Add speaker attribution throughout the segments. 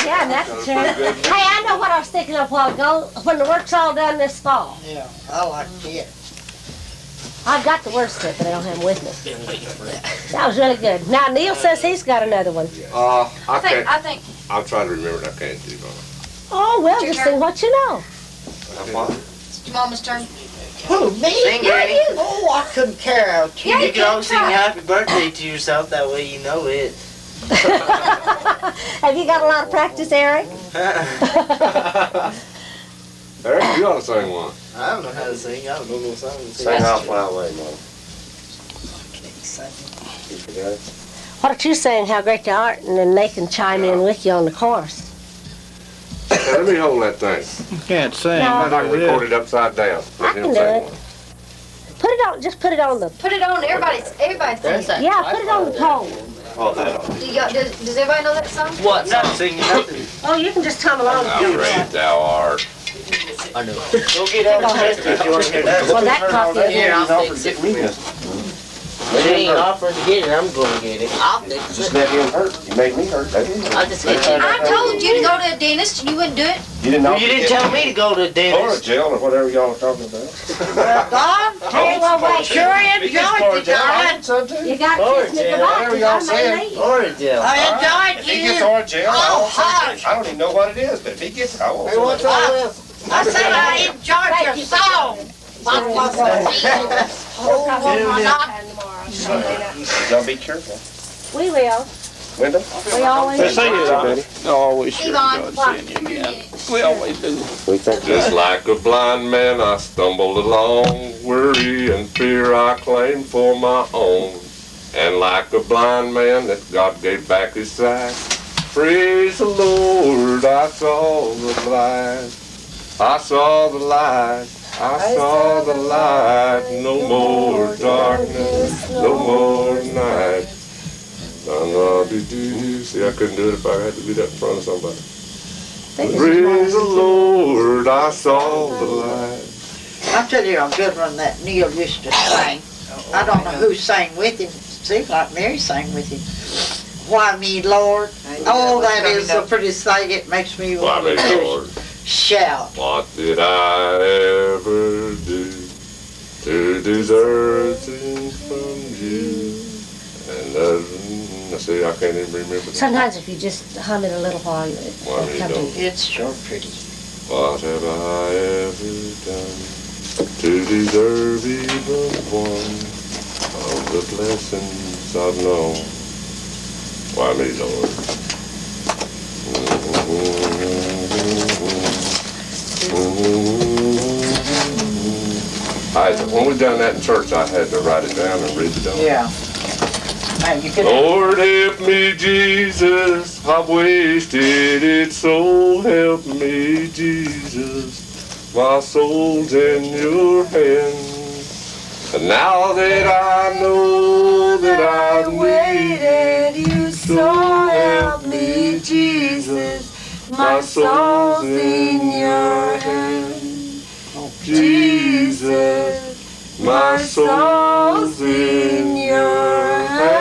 Speaker 1: Yeah, that's true. Hey, I know what I was thinking of a while ago. When the work's all done this fall.
Speaker 2: Yeah, I like it.
Speaker 1: I've got the words to it, but I don't have them with me. That was really good. Now, Neil says he's got another one.
Speaker 3: I can't.
Speaker 4: I think.
Speaker 3: I'm trying to remember it. I can't do it.
Speaker 1: Oh, well, just sing what you know.
Speaker 4: It's your mama's turn.
Speaker 2: Who, me?
Speaker 5: Sing, Granny.
Speaker 2: Oh, I couldn't care out too.
Speaker 4: Yeah,
Speaker 5: You can always sing happy birthday to yourself, that way you know it.
Speaker 1: Have you got a lot of practice, Eric?
Speaker 3: Eric, you ought to sing one.
Speaker 5: I don't know how to sing. I don't know no song to sing.
Speaker 3: Sing I'll Fly Away, Mom. You forgot?
Speaker 1: Why don't you sing how great you are, and then they can chime in with you on the chorus.
Speaker 3: Hey, let me hold that thing.
Speaker 6: You can't sing.
Speaker 1: No.
Speaker 3: I'm not record it upside down.
Speaker 1: I
Speaker 3: Let
Speaker 1: can
Speaker 3: him
Speaker 1: do
Speaker 3: sing
Speaker 1: it.
Speaker 3: one.
Speaker 1: Put it on, just put it on the,
Speaker 4: Put it on. Everybody thinks that.
Speaker 1: yeah, put it on the pole.
Speaker 3: Oh, that ought to
Speaker 4: Do y'all, does everybody know that song?
Speaker 5: What? Not singing nothing.
Speaker 1: Oh, you can just come along.
Speaker 3: How great thou art.
Speaker 5: I know. Go get out of the if you want to hear that.
Speaker 1: Well, that coffee is
Speaker 5: Here, I'll fix it. If he ain't offering to get it, I'm going to get it. I'll fix it.
Speaker 3: Just let him hurt. You made me hurt. That's it.
Speaker 5: I'll just get you.
Speaker 4: I told you to go to a dentist and you wouldn't do it.
Speaker 3: You didn't know.
Speaker 5: You didn't tell me to go to the
Speaker 3: Or a
Speaker 5: dentist.
Speaker 3: jail or whatever y'all are talking about.
Speaker 2: Don,
Speaker 1: Hey, well, wait.
Speaker 2: sure enjoyed it, Don.
Speaker 1: You got
Speaker 5: Or
Speaker 1: kids in the
Speaker 5: jail,
Speaker 1: box,
Speaker 3: whatever y'all
Speaker 1: I may
Speaker 3: say.
Speaker 1: leave.
Speaker 5: Or a jail.
Speaker 2: I enjoyed
Speaker 3: If he gets
Speaker 2: you.
Speaker 3: or jail,
Speaker 2: Oh,
Speaker 3: I don't even know what it is, but if he gets, I won't.
Speaker 5: Hey, what's all this?
Speaker 2: I said I enjoyed your song. What was it?
Speaker 3: Y'all be careful.
Speaker 1: We will.
Speaker 3: Wyndham?
Speaker 1: We always
Speaker 6: They sing it,
Speaker 3: Ready?
Speaker 6: Oh, we sure
Speaker 4: Yvonne,
Speaker 6: God seeing you again. We always do.
Speaker 3: Just like a blind man, I stumbled along, worry and fear I claimed for my own. And like a blind man that God gave back his sight, praise the Lord, I saw the light. I saw the light. I saw the light. No more darkness, no more night. See, I couldn't do it if I had to be that in front of somebody. Praise the Lord, I saw the light.
Speaker 2: I'll tell you a good one that Neil used to sing. I don't know who sang with him. Seems like Mary sang with him. Why me, Lord? Oh, that is the prettiest thing. It makes me
Speaker 3: Why
Speaker 2: want
Speaker 3: me,
Speaker 2: to
Speaker 3: Lord?
Speaker 2: shout.
Speaker 3: What did I ever do to deserve things from you? And see, I can't even remember.
Speaker 1: Sometimes if you just hum it a little while, it
Speaker 3: Why
Speaker 1: will
Speaker 3: me,
Speaker 1: come to
Speaker 3: Lord?
Speaker 1: you.
Speaker 2: It's sure pretty.
Speaker 3: What have I ever done to deserve even one of the blessings I've known? Why me, Lord? When we done that in church, I had to write it down and read it down.
Speaker 2: Yeah. Now you can.
Speaker 3: Lord, help me, Jesus, I've wasted it, so help me, Jesus. My soul's in your hands, and now that I know that I've needed you, so help me, Jesus. My soul's in your hands, Jesus. My soul's in your hands.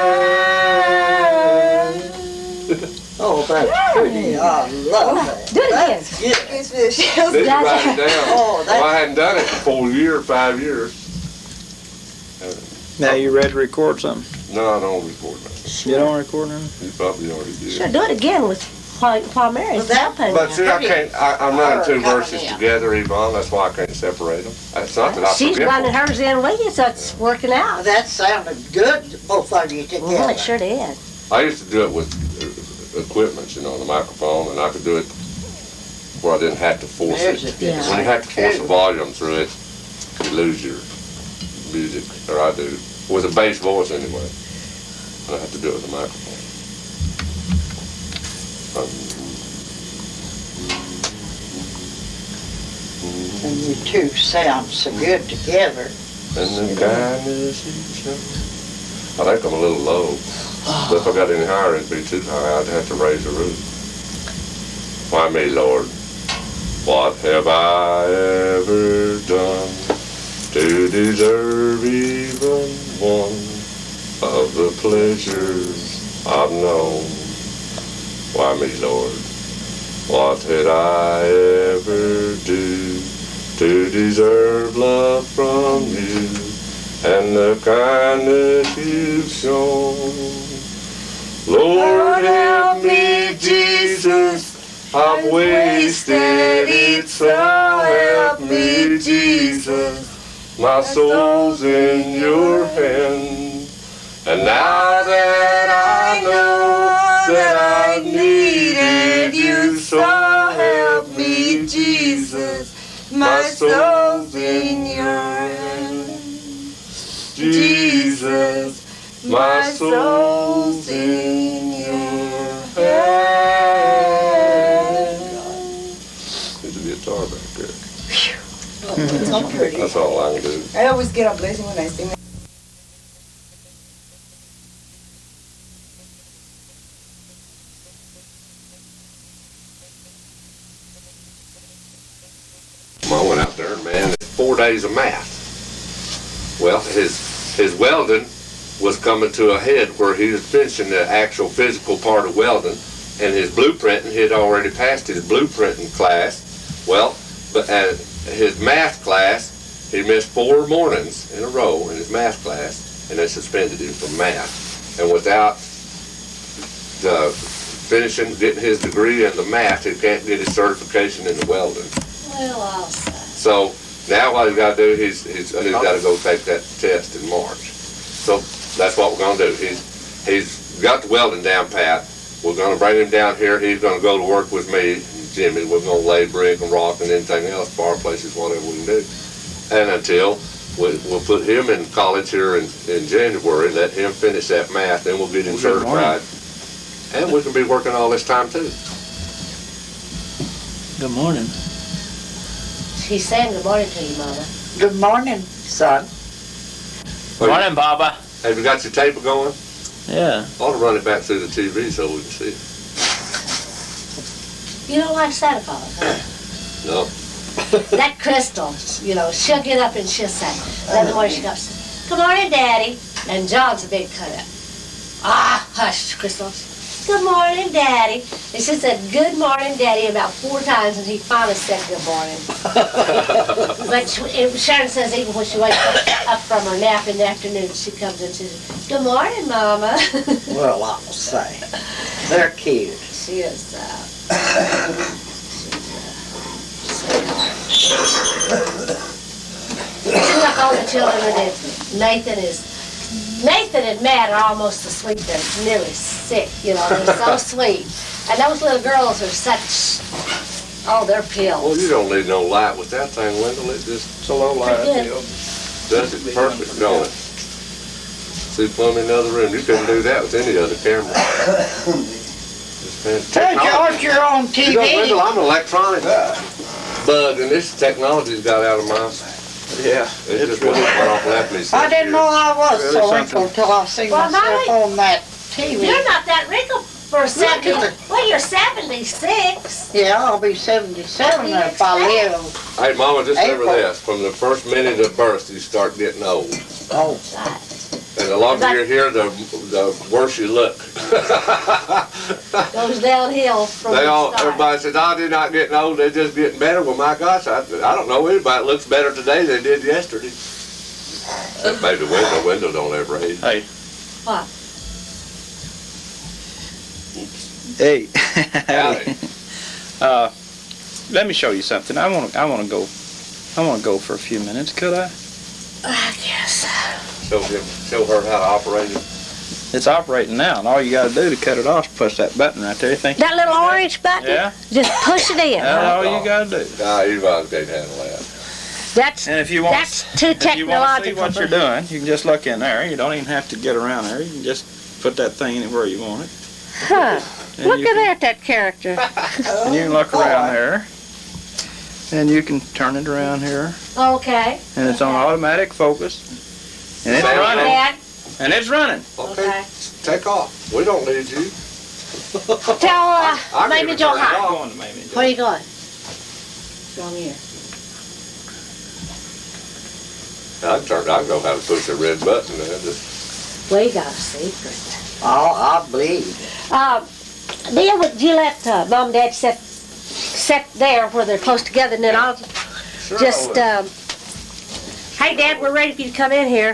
Speaker 2: Oh, that's pretty. I love that.
Speaker 1: Do it again.
Speaker 2: That's good.
Speaker 3: Did you write it down?
Speaker 2: Oh,
Speaker 3: Well, I hadn't done it for 4 years, 5 years.
Speaker 6: Now you ready to record something?
Speaker 3: No, I don't record that.
Speaker 6: You don't record nothing?
Speaker 3: You probably already did.
Speaker 1: Sure, do it again with while Mary's
Speaker 2: Well, that-
Speaker 1: helping
Speaker 3: But
Speaker 1: you.
Speaker 3: see, I can't, I'm running two
Speaker 2: Coming
Speaker 3: verses
Speaker 2: in.
Speaker 3: together, Yvonne, that's why I can't separate them. It's not that I
Speaker 1: She's
Speaker 3: forget
Speaker 1: running
Speaker 3: them.
Speaker 1: hers in with you, so it's working out.
Speaker 2: That sounded good, both of you together.
Speaker 1: Well, it sure did.
Speaker 3: I used to do it with equipment, you know, the microphone, and I could do it where I didn't have to force
Speaker 2: There's
Speaker 3: it.
Speaker 2: a
Speaker 1: Yeah.
Speaker 3: When you have to force the volume through it, you lose your music, or I do, with a bass voice anyway. And I have to do it with a microphone.
Speaker 2: And you two sound so good together.
Speaker 3: And the kindness you show. I think I'm a little low. But if I got any higher, it'd be too high. I'd have to raise the roof. Why me, Lord? What have I ever done to deserve even one of the pleasures I've known? Why me, Lord? What did I ever do to deserve love from you and the kindness you've shown? Lord, help me, Jesus, I've wasted it, so help me, Jesus. My soul's in your hand, and now that I know that I needed you, so help me, Jesus. My soul's in your hand, Jesus. My soul's in your hand. There's a guitar back there.
Speaker 7: It's not pretty.
Speaker 3: That's all I can do.
Speaker 7: I always get a blessing when I sing it.
Speaker 3: I went out there, and man, it's 4 days of math. Well, his welding was coming to a head where he was finishing the actual physical part of welding, and his blueprinting, he had already passed his blueprinting class. Well, but at his math class, he missed 4 mornings in a row in his math class, and they suspended him from math. And without finishing, getting his degree in the math, he can't get his certification in the welding.
Speaker 1: Well, I'll say.
Speaker 3: So now what he's got to do, he's got to go take that test in March. So that's what we're going to do. He's got the welding down pat. We're going to bring him down here. He's going to go to work with me and Jimmy. We're going to lay brick and rock and anything else, bar places, whatever we can do. And until we'll put him in college here in January, let him finish that math, then we'll get him certified. And we can be working all this time too.
Speaker 6: Good morning.
Speaker 1: She's saying good morning to you, Mama.
Speaker 2: Good morning, son.
Speaker 6: Morning, Baba.
Speaker 3: Have you got your tape going?
Speaker 6: Yeah.
Speaker 3: Ought to run it back through the TV so we can see it.
Speaker 1: You don't like Santa Claus, huh?
Speaker 3: No.
Speaker 1: That Crystal, you know, she'll get up and she'll say, then the morning she goes, good morning, Daddy. And John's a big cut-up. Ah, hush, Crystal. Good morning, Daddy. And she said, good morning, Daddy, about 4 times, and he finally said good morning. But Sharon says even when she wakes up from her nap in the afternoon, she comes and says, good morning, Mama.
Speaker 2: Well, I'll say. They're cute.
Speaker 1: She is, she's like all the children are dead. Nathan and Matt are almost asleep. They're nearly sick, you know. They're so sweet. And those little girls are such, oh, they're pills.
Speaker 3: Well, you don't need no light with that thing, Wendell. It just
Speaker 6: It's a low light.
Speaker 1: Pretty good.
Speaker 3: does it perfect, don't it? See, plumb in the other room. You couldn't do that with any other camera. It's
Speaker 2: Hey, George, you're on
Speaker 3: You know, Wendell,
Speaker 2: TV.
Speaker 3: I'm an electronic bug, and this technology's got out of my...
Speaker 6: Yeah.
Speaker 3: It just went off left me.
Speaker 2: I didn't know I was
Speaker 6: Really
Speaker 2: so
Speaker 6: something.
Speaker 2: wrinkled till I seen
Speaker 1: Well,
Speaker 2: myself
Speaker 1: Molly,
Speaker 2: on that TV.
Speaker 1: You're not that wrinkled for 70.
Speaker 2: at the-
Speaker 1: Well, you're 76.
Speaker 2: Yeah, I'll be 77 if I live.
Speaker 3: Hey, Mama, just remember
Speaker 2: April.
Speaker 3: this. From the first minute of birth, you start getting old.
Speaker 2: Oh,
Speaker 3: And the longer you're here, the worse you look.
Speaker 1: Goes downhill from the start.
Speaker 3: Everybody says, oh, they're not getting old, they're just getting better. Well, my gosh, I don't know anybody that looks better today than they did yesterday. That's maybe window don't ever age.
Speaker 6: Hey.
Speaker 1: What?
Speaker 6: Hey.
Speaker 3: Howdy.
Speaker 6: Let me show you something. I want to go for a few minutes. Could I?
Speaker 1: I guess.
Speaker 3: Show her how to operate it.
Speaker 6: It's operating now, and all you got to do to cut it off is push that button right there. You think?
Speaker 1: That little orange button?
Speaker 6: Yeah.
Speaker 1: Just push it in.
Speaker 6: That's all you got to do.
Speaker 3: Nah, you can't handle that.
Speaker 1: That's
Speaker 6: And if you want,
Speaker 1: That's too
Speaker 6: if you want to see
Speaker 1: technological.
Speaker 6: what you're doing, you can just look in there. You don't even have to get around there. You can just put that thing anywhere you want it.
Speaker 1: Huh.
Speaker 6: And
Speaker 1: Look
Speaker 6: you
Speaker 1: at that character.
Speaker 6: And you can look around there. And you can turn it around here.
Speaker 1: Okay.
Speaker 6: And it's on automatic focus. And it's running.
Speaker 1: Dad.
Speaker 6: And it's running.
Speaker 3: Okay, take off. We don't need you.
Speaker 1: Tell
Speaker 3: I
Speaker 1: Mamie
Speaker 3: can
Speaker 1: Joe
Speaker 3: turn it
Speaker 1: hi.
Speaker 3: off.
Speaker 6: Going to Mamie Jo.
Speaker 1: Where are you going? Wrong ear.
Speaker 3: I can go how to push a red button. Man. Just,
Speaker 1: We got a secret.
Speaker 2: I believe.
Speaker 1: Neil, would you let Mom and Dad set sit there where they're close together, and then I'll
Speaker 3: Sure
Speaker 1: just,
Speaker 3: I would.
Speaker 1: hey, Dad, we're ready for you to come in here.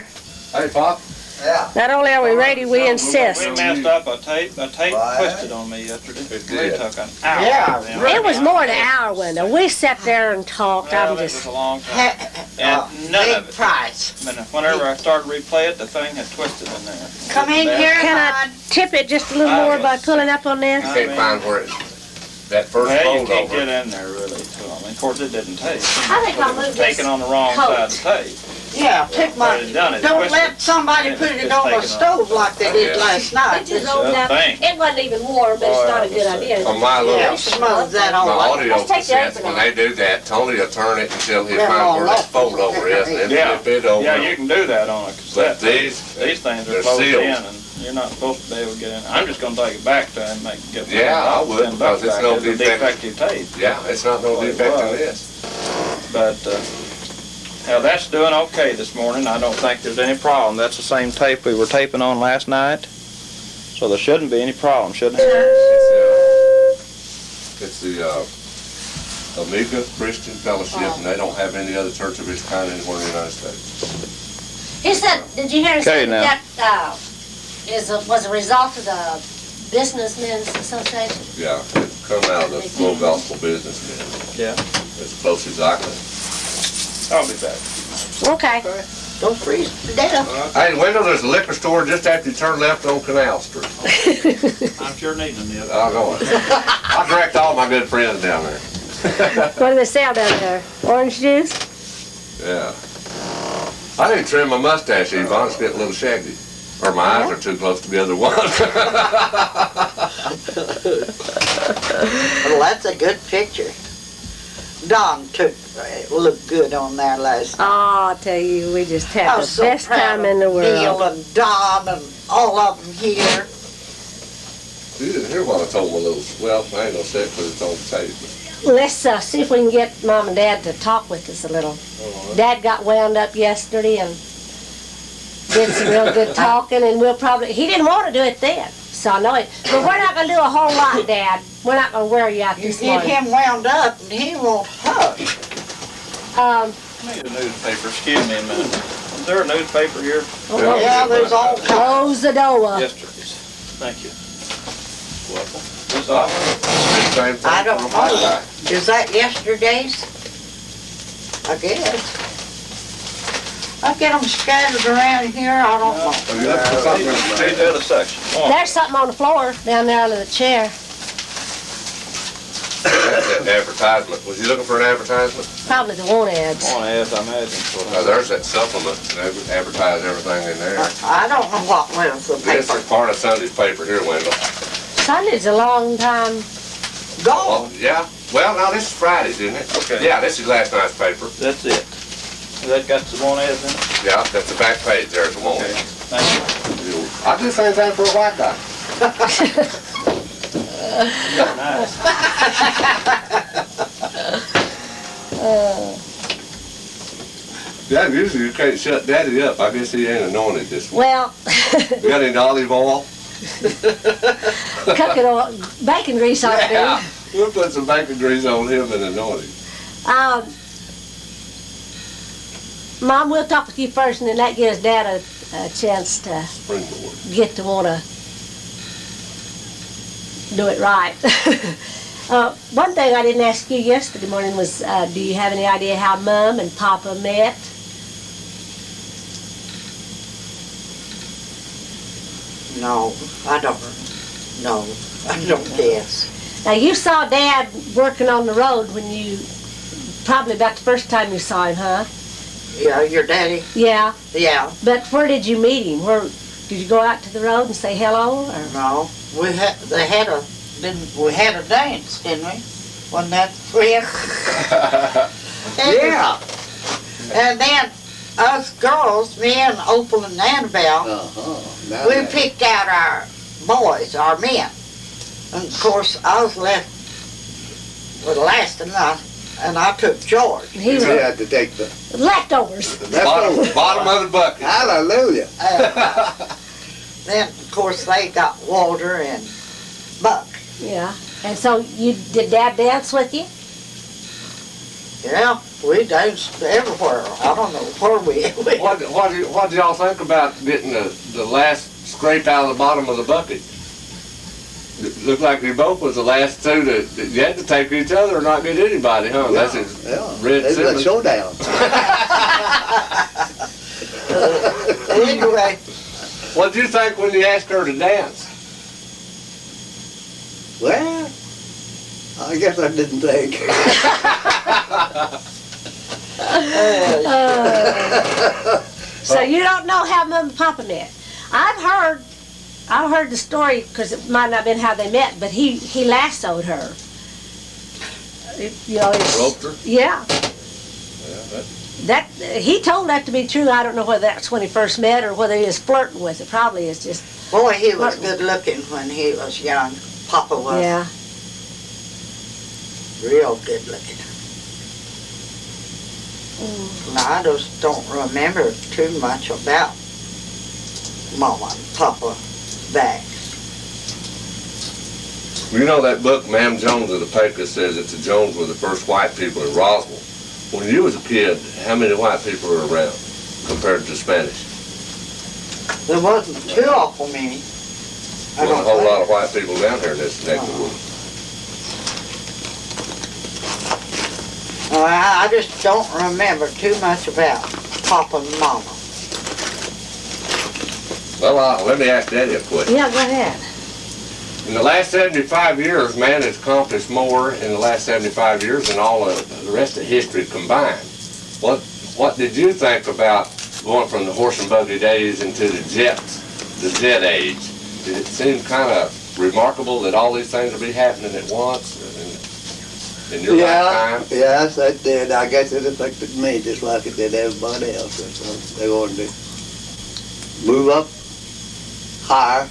Speaker 3: Hey, Pop.
Speaker 2: Yeah.
Speaker 1: Not only are we ready, we insist.
Speaker 6: We messed up a tape. A tape
Speaker 2: What?
Speaker 6: twisted on me yesterday.
Speaker 3: It
Speaker 6: We
Speaker 3: did.
Speaker 6: took an hour.
Speaker 2: Yeah.
Speaker 1: It was more than an hour window. We sat there and talked.
Speaker 6: Well,
Speaker 1: I'm
Speaker 6: it was
Speaker 1: just,
Speaker 6: a long time. And none
Speaker 2: Big
Speaker 6: of it.
Speaker 2: price.
Speaker 6: But whenever I started to replay it, the thing had twisted in there.
Speaker 2: Come in here,
Speaker 1: can I
Speaker 2: hon.
Speaker 1: tip it just a little more by pulling up on this?
Speaker 3: You can't find where it, that first
Speaker 6: Well, you
Speaker 3: fold
Speaker 6: can't
Speaker 3: over.
Speaker 6: get in there really. So, I mean, of course, it didn't take.
Speaker 1: I think I'll move
Speaker 6: Taken
Speaker 1: this.
Speaker 6: on the wrong
Speaker 1: coat.
Speaker 6: side of the tape.
Speaker 2: Yeah, pick my,
Speaker 6: But it done it,
Speaker 2: don't
Speaker 6: twisted.
Speaker 2: let somebody
Speaker 6: And
Speaker 2: put
Speaker 6: it's
Speaker 2: it
Speaker 6: just
Speaker 2: on the
Speaker 6: taken
Speaker 2: stove like they did
Speaker 3: Yeah.
Speaker 2: last
Speaker 1: It
Speaker 2: night.
Speaker 1: just rolled
Speaker 6: a
Speaker 1: up.
Speaker 6: thing.
Speaker 1: It wasn't even warm, but it's not a good idea.
Speaker 3: On my little,
Speaker 2: Yeah, smooth that
Speaker 3: my
Speaker 2: all up.
Speaker 3: audio
Speaker 1: Let's take the
Speaker 3: cassettes,
Speaker 1: apron
Speaker 3: when
Speaker 1: off.
Speaker 3: they do that, Tony will turn it until he
Speaker 2: Yeah,
Speaker 3: finds where
Speaker 2: all
Speaker 3: that
Speaker 2: up.
Speaker 3: fold over is, and then
Speaker 6: Yeah.
Speaker 3: flip it over.
Speaker 6: Yeah, you can do that on a cassette.
Speaker 3: But these,
Speaker 6: These things
Speaker 3: they're
Speaker 6: are closed
Speaker 3: sealed.
Speaker 6: in, and you're not supposed to be able to get in. I'm just gonna take it back to him and get.
Speaker 3: Yeah, I would,
Speaker 6: $10
Speaker 3: because it's
Speaker 6: back.
Speaker 3: no
Speaker 6: It's a defective tape.
Speaker 3: yeah, it's not no
Speaker 6: Well, it
Speaker 3: defect in
Speaker 6: was.
Speaker 3: this.
Speaker 6: But, now that's doing okay this morning. I don't think there's any problem. That's the same tape we were taping on last night. So there shouldn't be any problem, shouldn't there?
Speaker 3: It's the Amiga Christian Fellowship, and they don't have any other church of its kind anywhere in the United States.
Speaker 1: He said, did you hear him
Speaker 6: Okay,
Speaker 1: say
Speaker 6: now.
Speaker 1: that was a result of the Businessmen's Association?
Speaker 3: Yeah, it come out of the full gospel businessmen.
Speaker 6: Yeah.
Speaker 3: As close as I can.
Speaker 6: I'll be back.
Speaker 1: Okay.
Speaker 2: Don't freeze to death.
Speaker 3: Hey, Wendell, there's a liquor store just after you turn left on Canal Street.
Speaker 6: I'm sure needing it.
Speaker 3: I'll go. I direct all my good friends down there.
Speaker 1: What do they sell down there? Orange juice?
Speaker 3: Yeah. I didn't trim my mustache, Yvonne. It's getting a little shaggy. Or my eyes are too close to the other one.
Speaker 2: Well, that's a good picture. Don looked good on there last night.
Speaker 1: Oh, I'll tell you, we just
Speaker 2: I
Speaker 1: had
Speaker 2: was
Speaker 1: the
Speaker 2: so
Speaker 1: best
Speaker 2: proud
Speaker 1: time
Speaker 2: of
Speaker 1: in the
Speaker 2: Neil
Speaker 1: world.
Speaker 2: and Don and all of them here.
Speaker 3: You didn't hear what I told my little, well, I ain't gonna say it because it's on tape.
Speaker 1: Let's see if we can get Mom and Dad to talk with us a little. Dad got wound up yesterday and did some real good talking, and he didn't want to do it then, so I know it. But we're not going to do a whole lot, Dad. We're not going to wear you out
Speaker 2: You
Speaker 1: this
Speaker 2: get
Speaker 1: morning.
Speaker 2: him wound up and he won't hush.
Speaker 1: Um,
Speaker 6: I need a newspaper. Excuse me a minute. Is there a newspaper here?
Speaker 2: Yeah, there's all kinds.
Speaker 1: close the door.
Speaker 6: Yesterday's. Thank you. Welcome. This office.
Speaker 3: Same thing
Speaker 2: I don't
Speaker 3: for my
Speaker 2: know.
Speaker 3: guy.
Speaker 2: Is that yesterday's? I guess. I get them scattered around here, I don't know.
Speaker 3: Are you looking for something?
Speaker 6: See the other section. Come on.
Speaker 1: There's something on the floor down there under the chair.
Speaker 3: That's that advertisement. Was you looking for an advertisement?
Speaker 1: Probably the want ads.
Speaker 6: Come on, as I imagine.
Speaker 3: There's that supplement. They advertise everything in there.
Speaker 2: I don't know what was the
Speaker 3: This
Speaker 2: paper.
Speaker 3: is part of Sunday's paper here, Wendell.
Speaker 1: Sunday's a long time.
Speaker 2: Gone.
Speaker 3: Oh, yeah. Well, now this is Friday's, isn't it?
Speaker 6: Okay.
Speaker 3: Yeah, this is last night's paper.
Speaker 6: That's it. Has that got the one as in it?
Speaker 3: Yeah, that's the back page. There's the one.
Speaker 6: Okay. Thank you.
Speaker 3: I do the same thing for a white guy.
Speaker 6: Nice.
Speaker 3: Yeah, usually you can't shut Daddy up. I guess he ain't anointed this one.
Speaker 1: Well,
Speaker 3: You got any olive oil?
Speaker 1: cooking oil, bacon grease on it,
Speaker 3: Yeah. We'll put some bacon grease on him and anoint him.
Speaker 1: Mom, we'll talk with you first, and then that gives Dad a chance to
Speaker 3: Springboard.
Speaker 1: get to want to do it right. One thing I didn't ask you yesterday morning was, do you have any idea how Mom and Papa met?
Speaker 2: No, I don't. No, I don't guess.
Speaker 1: Now, you saw Dad working on the road when you, probably about the first time you saw him, huh?
Speaker 2: Yeah, your daddy.
Speaker 1: Yeah,
Speaker 2: Yeah.
Speaker 1: but where did you meet him? Where did you go out to the road and say hello? Or?
Speaker 2: No, we had a dance, didn't we? Wasn't that friend? Yeah. And then us girls, me and Opal and Annabelle, we picked out our boys, our men. And of course, I was left with last enough, and I took George.
Speaker 1: He
Speaker 8: You
Speaker 1: was
Speaker 8: had to take the
Speaker 1: leftovers.
Speaker 3: Bottom of the bucket.
Speaker 8: Hallelujah.
Speaker 2: Then, of course, they got Walter and Buck.
Speaker 1: Yeah. And so did Dad dance with you?
Speaker 2: Yeah, we danced everywhere. I don't know where we went.
Speaker 3: What do y'all think about getting the last scrape out of the bottom of the bucket? It looked like you both was the last two that you had to take each other or not get anybody, huh?
Speaker 8: Yeah,
Speaker 3: That's his
Speaker 8: yeah.
Speaker 3: Red
Speaker 8: It was a
Speaker 3: Simmons.
Speaker 8: showdown.
Speaker 2: Anyway,
Speaker 3: What did you think when you asked her to dance?
Speaker 8: Well, I guess I didn't think.
Speaker 1: So you don't know how Mom and Papa met. I've heard the story, because it might not have been how they met, but he lassoed her. You know,
Speaker 3: Roped her?
Speaker 1: yeah.
Speaker 3: Yeah,
Speaker 1: That he told that to be true. I don't know whether that's when he first met or whether he was flirting with it. Probably is just
Speaker 2: boy, he was good looking when he was young. Papa was
Speaker 1: yeah.
Speaker 2: real good looking. Now, I just don't remember too much about Mama and Papa back.
Speaker 3: You know that book, Ma'am Jones of the Pecos, says that the Jones were the first white people in Roswell. When you was a kid, how many white people were around compared to Spanish?
Speaker 2: There wasn't too awful many.
Speaker 3: There wasn't a whole lot of white people down here in this neck of the woods.
Speaker 2: Well, I just don't remember too much about Papa and Mama.
Speaker 3: Well, let me ask Daddy a question.
Speaker 1: Yeah, go ahead.
Speaker 3: In the last 75 years, man has accomplished more in the last 75 years than all of the rest of history combined. What did you think about going from the horse and buggy days into the jet age? Did it seem kind of remarkable that all these things would be happening at once in your lifetime?
Speaker 8: Yes, it did. I guess it affected me just like it did everybody else. They wanted to move up higher.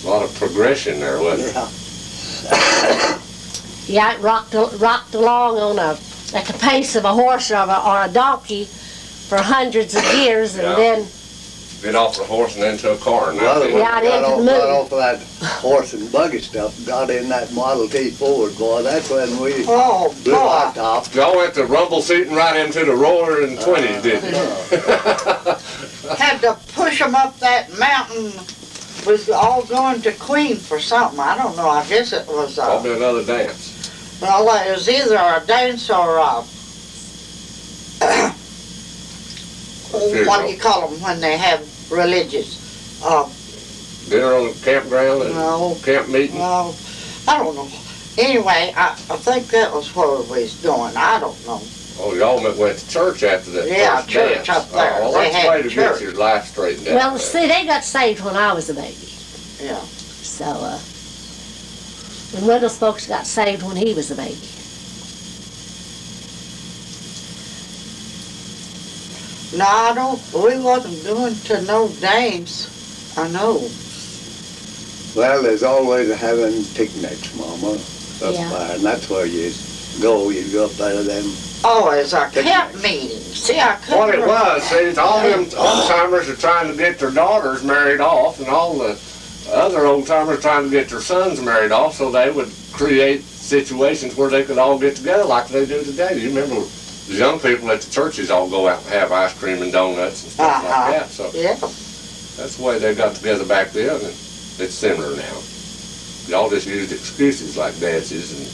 Speaker 3: A lot of progression there, wasn't
Speaker 8: Yeah.
Speaker 1: Yeah, it rocked along at the pace of a horse or a donkey for hundreds of years, and
Speaker 3: Yeah.
Speaker 1: then
Speaker 3: Get off the horse and into a car.
Speaker 8: Well,
Speaker 3: And
Speaker 1: Yeah, it
Speaker 8: got
Speaker 1: into
Speaker 8: off,
Speaker 1: the
Speaker 8: got
Speaker 1: moon.
Speaker 8: off of that horse and buggy stuff, got in that Model T Ford, boy, that's when we
Speaker 2: Oh,
Speaker 8: blew our
Speaker 2: boy.
Speaker 8: top.
Speaker 3: y'all went to rumble seating right into the roaring 20s, didn't you?
Speaker 2: Had to push them up that mountain. Was all going to Queen for something. I don't know. I guess it was,
Speaker 3: Probably another dance.
Speaker 2: well, it was either a dance or a, what do you call them when they have religious?
Speaker 3: Dinner on the campground and
Speaker 2: No.
Speaker 3: camp meeting.
Speaker 2: Well, I don't know. Anyway, I think that was where we was going. I don't know.
Speaker 3: Oh, y'all went to church after that
Speaker 2: Yeah,
Speaker 3: first
Speaker 2: church
Speaker 3: dance.
Speaker 2: up there.
Speaker 3: Oh, well,
Speaker 2: They
Speaker 3: that's the
Speaker 2: had
Speaker 3: way to
Speaker 2: church.
Speaker 3: get your life straightened out.
Speaker 1: well, see, they got saved when I was a baby.
Speaker 2: Yeah.
Speaker 1: So, and Wendell's folks got saved when he was a baby.
Speaker 2: No, I don't. We wasn't going to no games. I know.
Speaker 8: Well, there's always having picnics, Mama, up
Speaker 1: Yeah.
Speaker 8: there, and that's where you go up there to them.
Speaker 2: Oh, it's our camp meeting. See, I couldn't
Speaker 3: What it
Speaker 2: remember.
Speaker 3: was, see, it's all them old-timers are trying to get their daughters married off, and all the other old-timers trying to get their sons married off, so they would create situations where they could all get together like they do today. You remember the young people at the churches all go out and have ice cream and donuts and stuff
Speaker 2: Uh-huh.
Speaker 3: like that, so
Speaker 2: Yeah.
Speaker 3: that's the way they got together back then, and it's similar now. Y'all just used excuses like dances and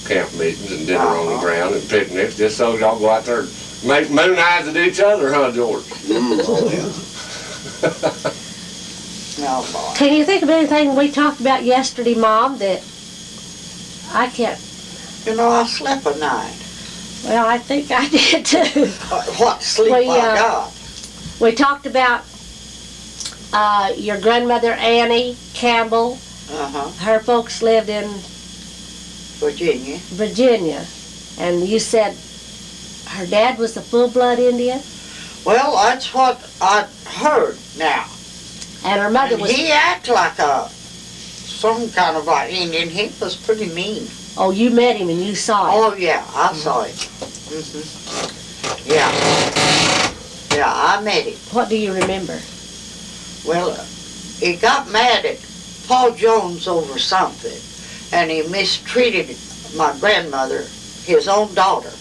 Speaker 3: camp meetings and dinner on the ground and picnics, just so y'all go out there and make moon eyes at each other, huh, George?
Speaker 8: Oh, yeah.
Speaker 2: Oh, boy.
Speaker 1: Can you think of anything we talked about yesterday, Mom, that I can't?
Speaker 2: You know, I slept a night.
Speaker 1: Well, I think I did too.
Speaker 2: What sleep
Speaker 1: Well,
Speaker 2: I
Speaker 1: yeah.
Speaker 2: got.
Speaker 1: We talked about your grandmother Annie Campbell.
Speaker 2: Uh-huh.
Speaker 1: Her folks lived in
Speaker 2: Virginia.
Speaker 1: Virginia, and you said her dad was a full-blood Indian,
Speaker 2: Well, that's what I heard now.
Speaker 1: and her mother
Speaker 2: And
Speaker 1: was.
Speaker 2: he acted like some kind of like Indian. He was pretty mean.
Speaker 1: Oh, you met him and you saw him.
Speaker 2: Oh, yeah, I saw him. Yeah. Yeah, I met him.
Speaker 1: What do you remember?
Speaker 2: Well, he got mad at Paul Jones over something, and he mistreated my grandmother, his own daughter.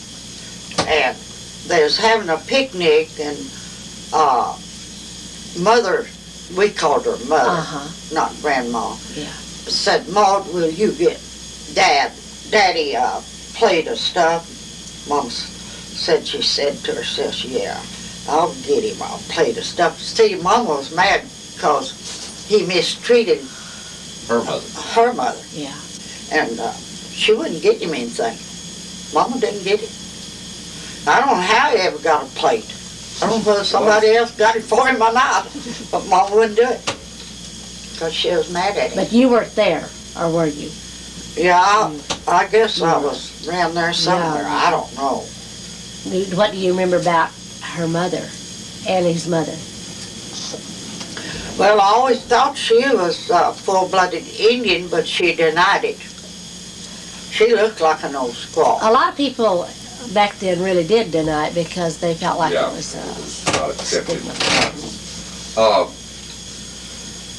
Speaker 2: and they was having a picnic, and mother, we called her mother, not grandma, said, Maud, will you get Daddy a plate of stuff? Mom said, she said to herself, yeah, I'll get him a plate of stuff. See, Mama was mad because he mistreated her mother.
Speaker 1: Yeah.
Speaker 2: And she wouldn't get him anything. Mama didn't get it. I don't know how he ever got a plate. I don't know whether somebody else got it for him or not, but Mama wouldn't do it because she was mad at him.
Speaker 1: But you weren't there, or were you?
Speaker 2: Yeah, I guess I was around there somewhere. I don't know.
Speaker 1: What do you remember about her mother, Annie's mother?
Speaker 2: Well, I always thought she was full-blooded Indian, but she denied it. She looked like an old squaw.
Speaker 1: A lot of people back then really did deny it because they felt like it was
Speaker 3: not accepted.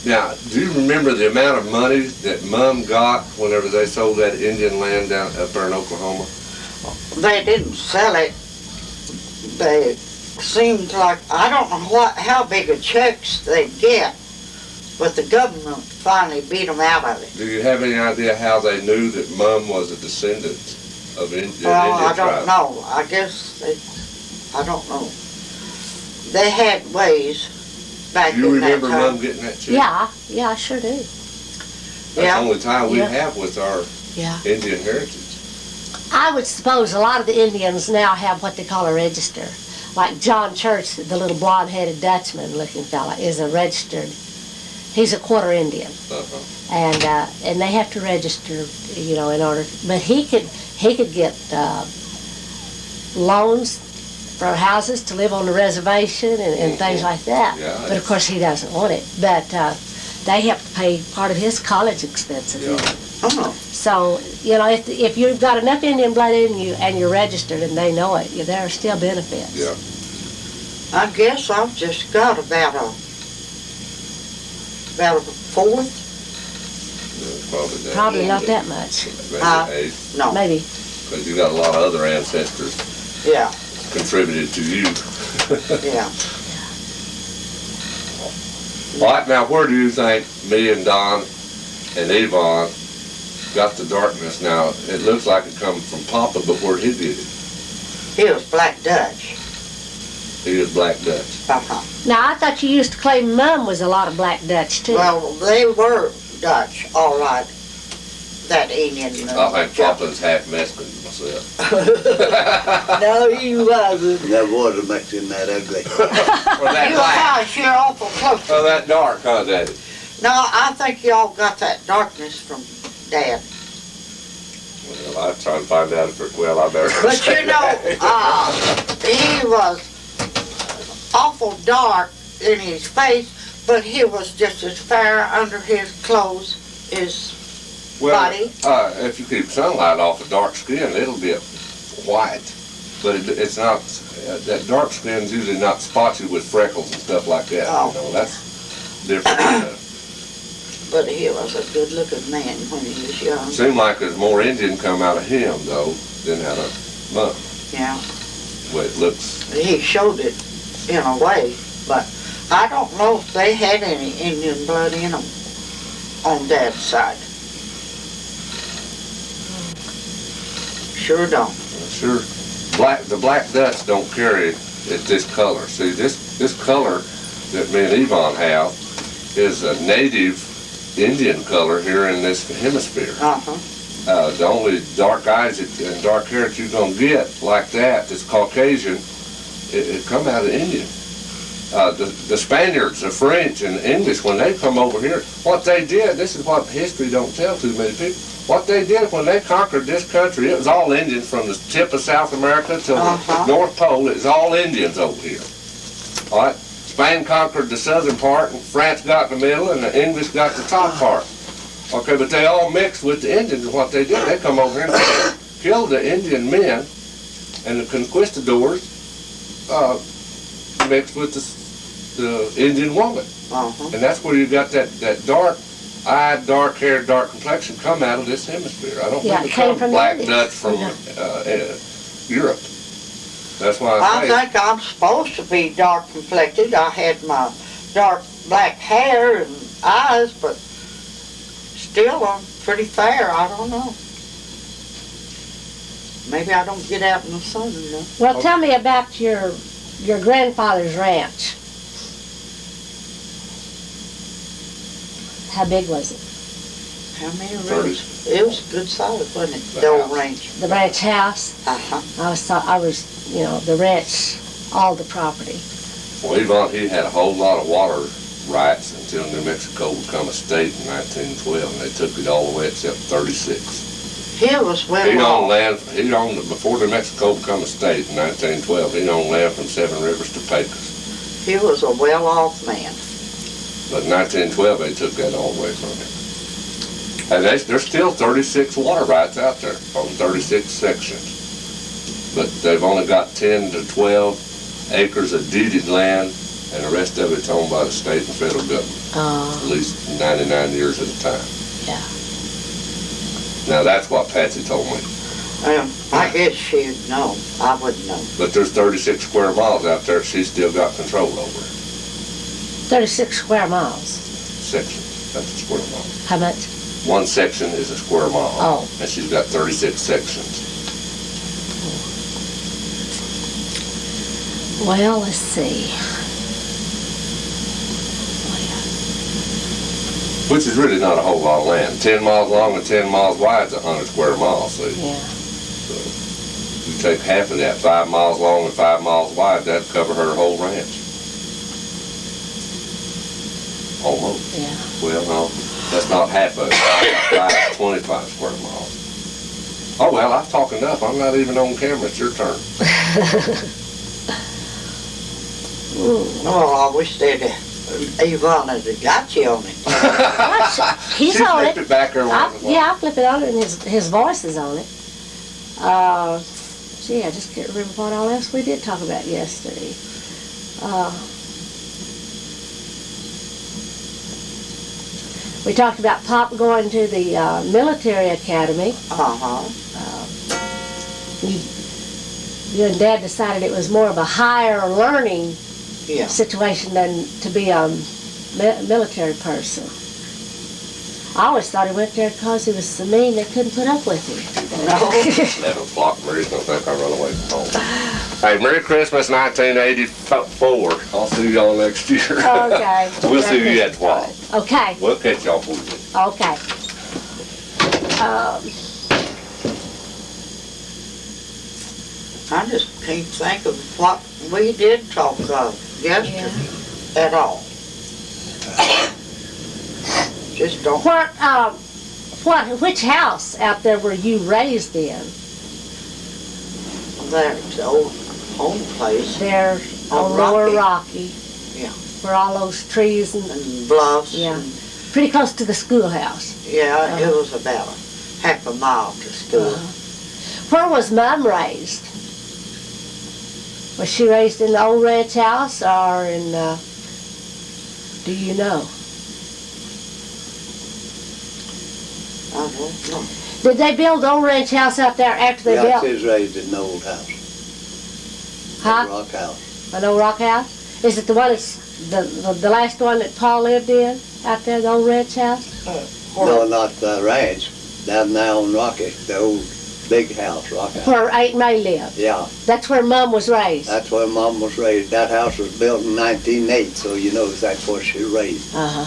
Speaker 3: Now, do you remember the amount of money that Mom got whenever they sold that Indian land down up there in Oklahoma?
Speaker 2: They didn't sell it. They seemed like, I don't know how big of checks they'd get, but the government finally beat them out of it.
Speaker 3: Do you have any idea how they knew that Mom was a descendant of Indian
Speaker 2: Well, I
Speaker 3: tribe?
Speaker 2: don't know. I guess I don't know. They had ways back
Speaker 3: Do you
Speaker 2: in that
Speaker 3: remember
Speaker 2: time.
Speaker 3: Mom getting that check?
Speaker 1: Yeah, I sure do.
Speaker 3: That's the only time we have with our Indian heritage.
Speaker 1: I would suppose a lot of the Indians now have what they call a register. Like John Church, the little blonde-headed Dutchman-looking fella, is a registered. He's a quarter Indian, and they have to register, in order. But he could get loans for houses to live on the reservation and things like that.
Speaker 3: Yeah,
Speaker 1: but of course he doesn't want it. But they have to pay part of his college expenses. So, if you've got enough Indian blood in you and you're registered and they know it, there are still benefits.
Speaker 3: Yeah.
Speaker 2: I guess I've just got about a fourth.
Speaker 1: Probably not that much.
Speaker 3: Maybe
Speaker 2: No.
Speaker 1: Maybe.
Speaker 3: Because you got a lot of other ancestors contributed to you.
Speaker 2: Yeah.
Speaker 3: All right, now where do you think me and Don and Yvonne got the darkness now? It looks like it comes from Papa, but where did he get it?
Speaker 2: He was Black Dutch.
Speaker 3: He was Black Dutch.
Speaker 1: Now, I thought you used to claim Mum was a lot of Black Dutch, too.
Speaker 2: Well, they were Dutch, all right. That Indian.
Speaker 3: I think Papa's half Mexican myself.
Speaker 2: No, he wasn't.
Speaker 8: That water makes him that ugly.
Speaker 3: Or that black.
Speaker 2: You're awful close.
Speaker 3: Oh, that dark, huh, Daddy?
Speaker 2: No, I think y'all got that darkness from Dad.
Speaker 3: Well, I'm trying to find out if I better.
Speaker 2: But he was awful dark in his face, but he was just as fair under his clothes as body.
Speaker 3: If you keep sunlight off of dark skin, it'll be white. But it's not, that dark skin's usually not spotted with freckles and stuff like that. That's different.
Speaker 2: But he was a good-looking man when he was young.
Speaker 3: Seemed like there's more Indian come out of him, though, than out of Mom.
Speaker 2: Yeah.
Speaker 3: The way it looks.
Speaker 2: He showed it in a way, but I don't know if they had any Indian blood in them on Dad's side. Sure don't.
Speaker 3: Sure. The Black Dutch don't carry it this color. See, this color that me and Yvonne have is a native Indian color here in this hemisphere. The only dark eyes and dark hair that you're going to get like that's Caucasian, it come out of India. The Spaniards, the French, and the English, when they come over here, what they did, this is what history don't tell too many people, what they did when they conquered this country, it was all Indians from the tip of South America to the North Pole. It was all Indians over here. All right? Spain conquered the southern part, and France got in the middle, and the English got the top part. Okay, but they all mixed with the Indians, and what they did, they come over here and killed the Indian men, and the conquistadors mixed with the Indian woman. And that's where you got that dark-eyed, dark-haired, dark complexion come out of this hemisphere. I don't think it came from Black Dutch from Europe. That's why
Speaker 2: I
Speaker 3: I say,
Speaker 2: think I'm supposed to be dark complected. I had my dark black hair and eyes, but still I'm pretty fair. I don't know. Maybe I don't get out in the sun enough.
Speaker 1: Well, tell me about your grandfather's ranch. How big was it?
Speaker 2: How many rooms? It was a good size, wasn't it? The old ranch.
Speaker 1: The ranch house?
Speaker 2: Uh-huh.
Speaker 1: I was, the ranch, all the property.
Speaker 3: well, he had a whole lot of water rights until New Mexico became a state in 1912, and they took it all the way except 36.
Speaker 2: He was well
Speaker 3: He owned
Speaker 2: off.
Speaker 3: land, before New Mexico became a state in 1912, he owned land from Seven Rivers to Pecos.
Speaker 2: He was a well-off man.
Speaker 3: But in 1912, they took that all away from him. And there's still 36 water rights out there on 36 sections. But they've only got 10 to 12 acres of deeded land, and the rest of it's owned by the state and federal government, at least 99 years at a time.
Speaker 1: Yeah.
Speaker 3: Now, that's what Patsy told me.
Speaker 2: I guess she'd know. I wouldn't know.
Speaker 3: But there's 36 square miles out there she's still got control over.
Speaker 1: 36 square miles.
Speaker 3: Sections, that's a square mile.
Speaker 1: How much?
Speaker 3: One section is a square mile.
Speaker 1: Oh.
Speaker 3: And she's got 36 sections.
Speaker 1: Well, let's see.
Speaker 3: Which is really not a whole lot of land. 10 miles long and 10 miles wide is 100 square miles, see?
Speaker 1: Yeah.
Speaker 3: So you take half of that, 5 miles long and 5 miles wide, that'd cover her whole ranch. Almost.
Speaker 1: Yeah.
Speaker 3: Well, no, that's not half of it. 25 square miles. Oh, well, I've talked enough. I'm not even on camera. It's your turn.
Speaker 2: Oh, I wish they'd Yvonne had got you on it.
Speaker 1: He's
Speaker 3: She
Speaker 1: on
Speaker 3: flipped
Speaker 1: it.
Speaker 3: it back there.
Speaker 1: Yeah, I flip it on it, and his voice is on it. Gee, I just can't remember what all else we did talk about yesterday. We talked about Pop going to the military academy.
Speaker 2: Uh-huh.
Speaker 1: You and Dad decided it was more of a higher learning
Speaker 2: Yeah.
Speaker 1: situation than to be a military person. I always thought he went there because he was so mean they couldn't put up with him.
Speaker 2: No.
Speaker 3: 11 o'clock. Mary's gonna think I run away from home. Hey, Merry Christmas, 1984. I'll see y'all next year.
Speaker 1: Okay.
Speaker 3: We'll see you at 12.
Speaker 1: Okay,
Speaker 3: We'll catch y'all for you.
Speaker 1: okay.
Speaker 2: I just can't think of what we did talk of yesterday at all. Just don't.
Speaker 1: Which house out there were you raised in?
Speaker 2: That's the old home place
Speaker 1: There
Speaker 2: On
Speaker 1: on Lower
Speaker 2: Rocky.
Speaker 1: Rocky.
Speaker 2: Yeah.
Speaker 1: Where all those trees and
Speaker 2: and bluffs.
Speaker 1: Yeah.
Speaker 2: And,
Speaker 1: pretty close to the schoolhouse.
Speaker 2: yeah, it was about half a mile to school.
Speaker 1: Where was Mom raised? Was she raised in the old ranch house or in, do you know?
Speaker 2: I don't know.
Speaker 1: Did they build the old ranch house out there after they
Speaker 8: Yeah,
Speaker 1: built?
Speaker 8: she was raised in the old house,
Speaker 1: Huh?
Speaker 8: rock house.
Speaker 1: An old rock house? Is it the one that's, the last one that Paul lived in, out there, the old ranch house?
Speaker 8: No, not the ranch, down there on Rocky, the old big house, rock house.
Speaker 1: Where Aunt May lived?
Speaker 8: Yeah,
Speaker 1: That's where Mom was raised?
Speaker 8: that's where Mom was raised. That house was built in 1908, so you know that's where she was raised.
Speaker 1: Uh-huh.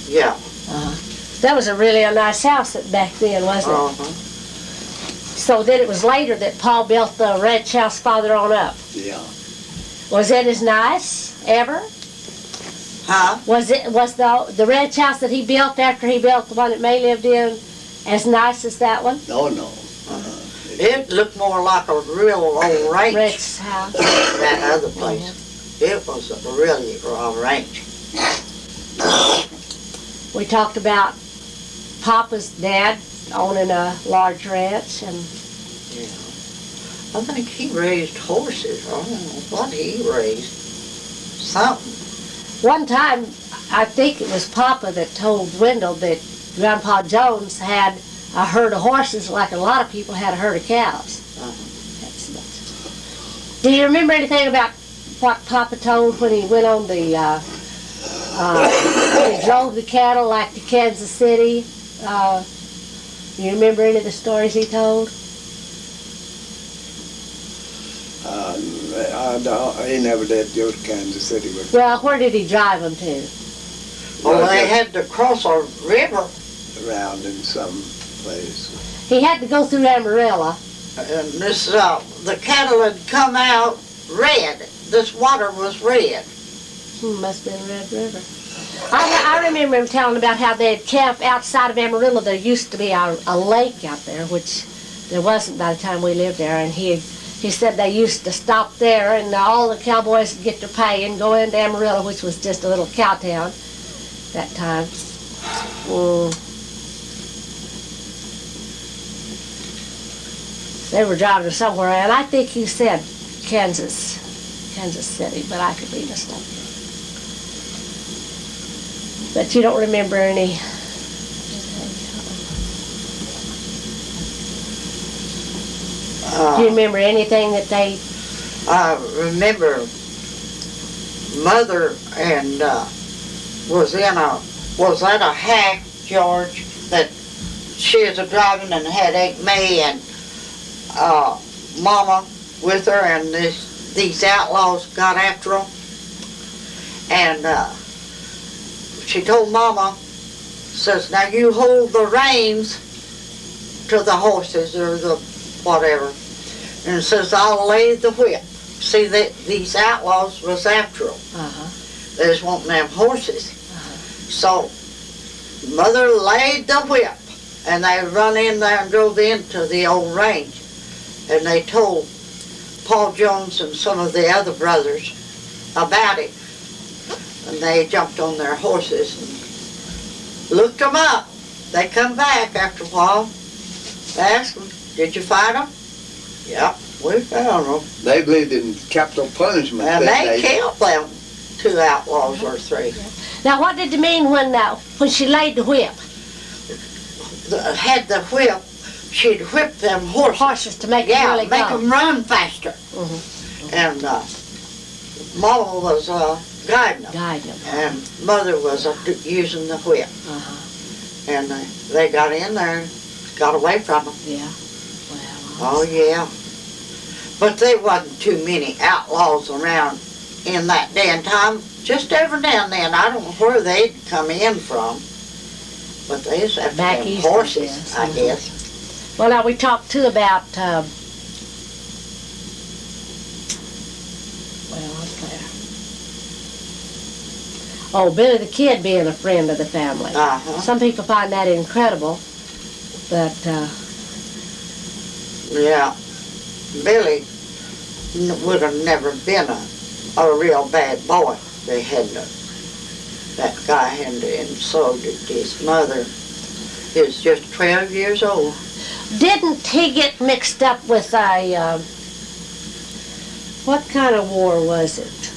Speaker 2: Yeah.
Speaker 1: That was a really nice house back then, wasn't it?
Speaker 2: Uh-huh.
Speaker 1: So then it was later that Paul built the ranch house farther on up.
Speaker 8: Yeah.
Speaker 1: Was it as nice ever?
Speaker 2: Huh?
Speaker 1: Was the ranch house that he built after he built the one that May lived in as nice as that one?
Speaker 8: No, no.
Speaker 2: It looked more like a real old ranch
Speaker 1: Ranch house.
Speaker 2: than that other place. It was a really ranch.
Speaker 1: We talked about Papa's dad owning a large ranch, and
Speaker 2: Yeah. I think he raised horses. I don't know what he raised. Something.
Speaker 1: one time I think it was Papa that told Wendell that Grandpa Jones had a herd of horses like a lot of people had a herd of cows.
Speaker 2: Uh-huh.
Speaker 1: Do you remember anything about what Papa told when he went on the, when he drove the cattle like to Kansas City? Do you remember any of the stories he told?
Speaker 8: He never did go to Kansas City with
Speaker 1: Well, where did he drive them to?
Speaker 2: Well, they had to cross a river,
Speaker 8: around in some place.
Speaker 1: He had to go through Amarillo.
Speaker 2: and this, the cattle had come out red. This water was red.
Speaker 1: Must have been Red River. I remember him telling about how they'd camp outside of Amarillo. There used to be a lake out there, which there wasn't by the time we lived there, and he said they used to stop there, and all the cowboys would get their pay and go into Amarillo, which was just a little cow town that time. They were driving somewhere, and I think he said Kansas City, but I could be mistaken. But you don't remember any? Do you remember anything that they?
Speaker 2: I remember Mother and was at a hack, George, that she was driving and had Aunt May and Mama with her, and these outlaws got after them, and she told Mama, says, now you hold the reins to the horses or the whatever, and it says, I'll lay the whip. See, these outlaws was after them. They was wanting them horses. So Mother laid the whip, and they run in there and drove into the old range. And they told Paul Jones and some of the other brothers about it. And they jumped on their horses and looked them up. They come back after a while. They asked them, did you fight them? Yep, we found them.
Speaker 8: They believed in capital punishment.
Speaker 2: And they killed them, 2 outlaws or 3.
Speaker 1: Now, what did you mean when she laid the whip?
Speaker 2: Had the whip, she'd whip them horses.
Speaker 1: To make them really
Speaker 2: make
Speaker 1: go.
Speaker 2: them run faster. And Mama was guiding them. And Mother was using the whip. And they got in there and got away from them.
Speaker 1: Yeah.
Speaker 2: Oh, yeah. But there wasn't too many outlaws around in that day and time. Just every now and then. I don't know where they'd come in from. But they used to have
Speaker 1: Back
Speaker 2: them
Speaker 1: east,
Speaker 2: horses,
Speaker 1: I
Speaker 2: I guess.
Speaker 1: Well, now we talked too about, Billy the Kid being a friend of the family. Some people find that incredible, but
Speaker 2: yeah, Billy would have never been a real bad boy. They hadn't. That guy hadn't insulted his mother. He was just 12 years old.
Speaker 1: Didn't he get mixed up with a, what kind of war was it?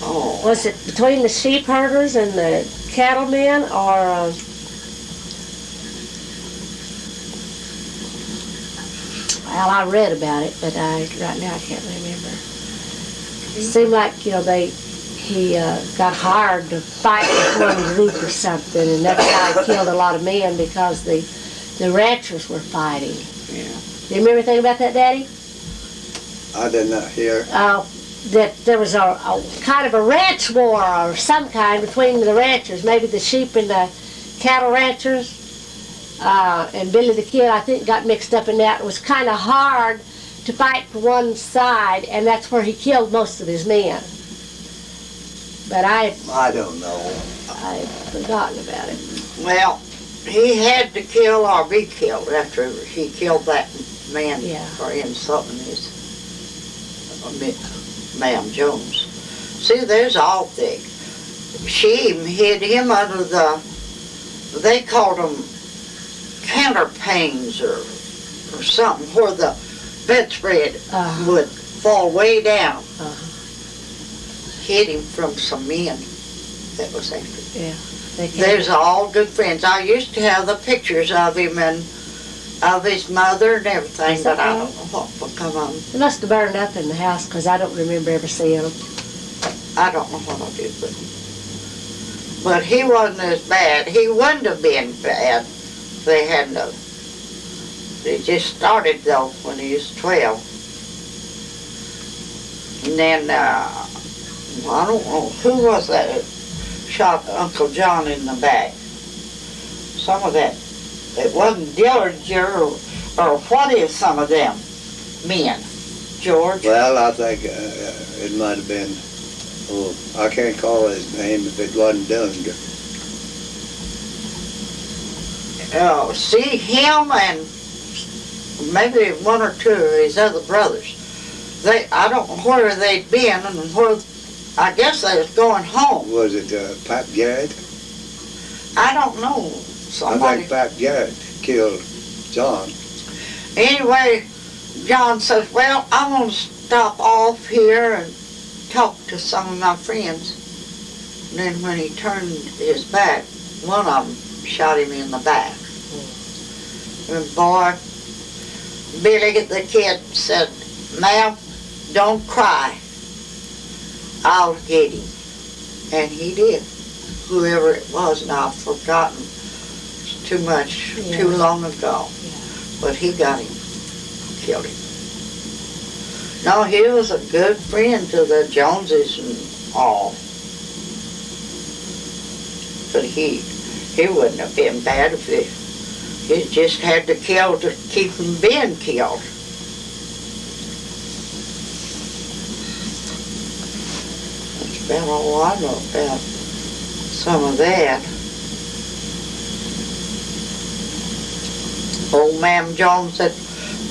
Speaker 2: Oh.
Speaker 1: Was it between the sheep herders and the cattlemen, or well, I read about it, but right now I can't remember. It seemed like, he got hired to fight with one group or something, and that's how he killed a lot of men, because the ranchers were fighting.
Speaker 2: Yeah.
Speaker 1: Do you remember anything about that, Daddy?
Speaker 8: I did not hear.
Speaker 1: That there was a kind of a ranch war or some kind between the ranchers, maybe the sheep and the cattle ranchers, and Billy the Kid, I think, got mixed up in that. It was kind of hard to fight for one side, and that's where he killed most of his men. But I
Speaker 8: don't know.
Speaker 1: I've forgotten about it.
Speaker 2: Well, he had to kill or be killed after he killed that man for insulting his Ma'am Jones. See, there's all thick. She even hid him under they called them counterpanes or something, where the bedspread would fall way down. Hid him from some men that was after him.
Speaker 1: Yeah.
Speaker 2: There's all good friends. I used to have the pictures of him, and of his mother and everything,
Speaker 1: Is that
Speaker 2: but I
Speaker 1: right?
Speaker 2: don't know what become of him.
Speaker 1: It must have burned up in the house because I don't remember ever seeing them.
Speaker 2: I don't know what I did, but he wasn't as bad. He wouldn't have been bad if they hadn't have. It just started though when he was 12. And then, I don't know, who was that that shot Uncle John in the back? Some of that, it wasn't Dillinger or what is some of them men? George?
Speaker 8: Well, I think it might have been, I can't call his name if it wasn't Dillinger.
Speaker 2: See him and maybe one or two of his other brothers. I don't know where they'd been and where, I guess they was going home.
Speaker 8: Was it Pap Garrett?
Speaker 2: I don't know.
Speaker 8: I
Speaker 2: Somebody.
Speaker 8: think Pap Garrett killed John.
Speaker 2: Anyway, John says, well, I'm going to stop off here and talk to some of my friends. And then when he turned his back, one of them shot him in the back. And boy, Billy, the kid, said, ma'am, don't cry. I'll get him. And he did. Whoever it was, and I've forgotten. It's too much, too long ago. But he got him, killed him. No, he was a good friend to the Joneses and all. But he wouldn't have been bad if he just had to kill to keep him being killed. That's about all I know about some of that. Old Ma'am Jones said,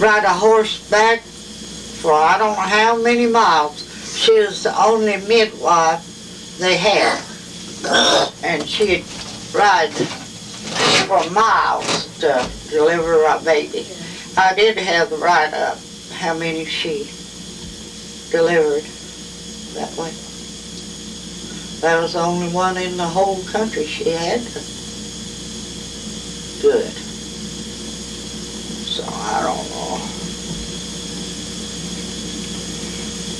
Speaker 2: ride a horseback for I don't know how many miles. She was the only midwife they had. And she'd ride for miles to deliver a baby. I did have the write up how many she delivered that way. That was the only one in the whole country she had to do it. So I don't know.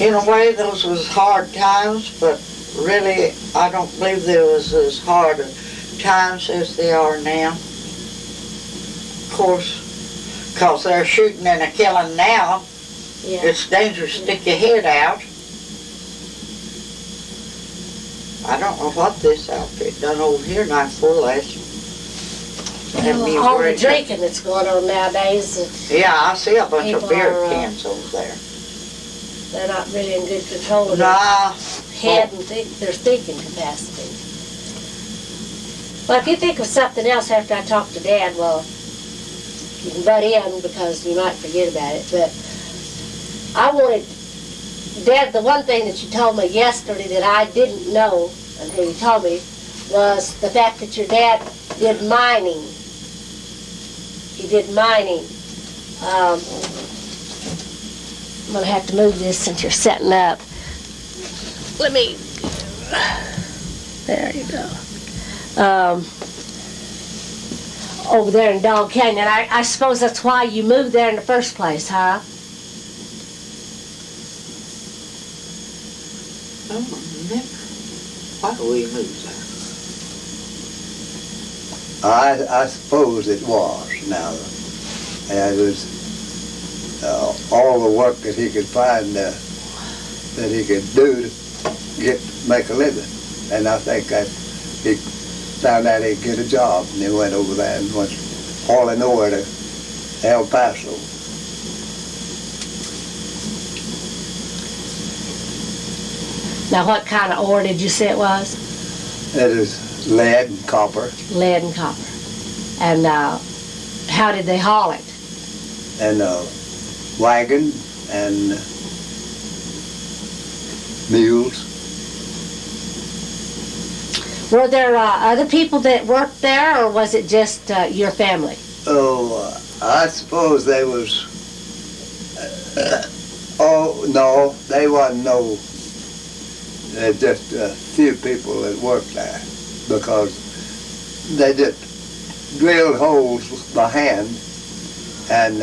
Speaker 2: In a way, those was hard times, but really, I don't believe there was as hard times as they are now. Of course, because they're shooting and a killing now, it's dangerous to stick your head out. I don't know what this outfit done over here night before last.
Speaker 1: All the drinking that's going on nowadays,
Speaker 2: Yeah, I see a bunch of
Speaker 1: People
Speaker 2: beer
Speaker 1: are,
Speaker 2: cans over there.
Speaker 1: they're not really in good control of their
Speaker 2: Nah,
Speaker 1: head and their thinking capacity. Well, if you think of something else after I talk to Dad, well, you can butt in because you might forget about it. But I wanted, Dad, the one thing that you told me yesterday that I didn't know until you told me was the fact that your dad did mining. He did mining. I'm going to have to move this since you're setting up. Let me, there you go. Over there in Dog Canyon. I suppose that's why you moved there in the first place, huh?
Speaker 2: I don't remember. Why do we move there?
Speaker 8: I suppose it was now. And it was all the work that he could find that he could do to make a living. And I think that he found out he'd get a job, and he went over there and went hauling over to El Paso.
Speaker 1: Now, what kind of ore did you say it was?
Speaker 8: It is lead and copper.
Speaker 1: Lead and copper. And how did they haul it?
Speaker 8: And wagon and mules.
Speaker 1: Were there other people that worked there, or was it just your family?
Speaker 8: Oh, I suppose they was. Oh no, they wasn't no. Just a few people that worked there, because they just drilled holes by hand and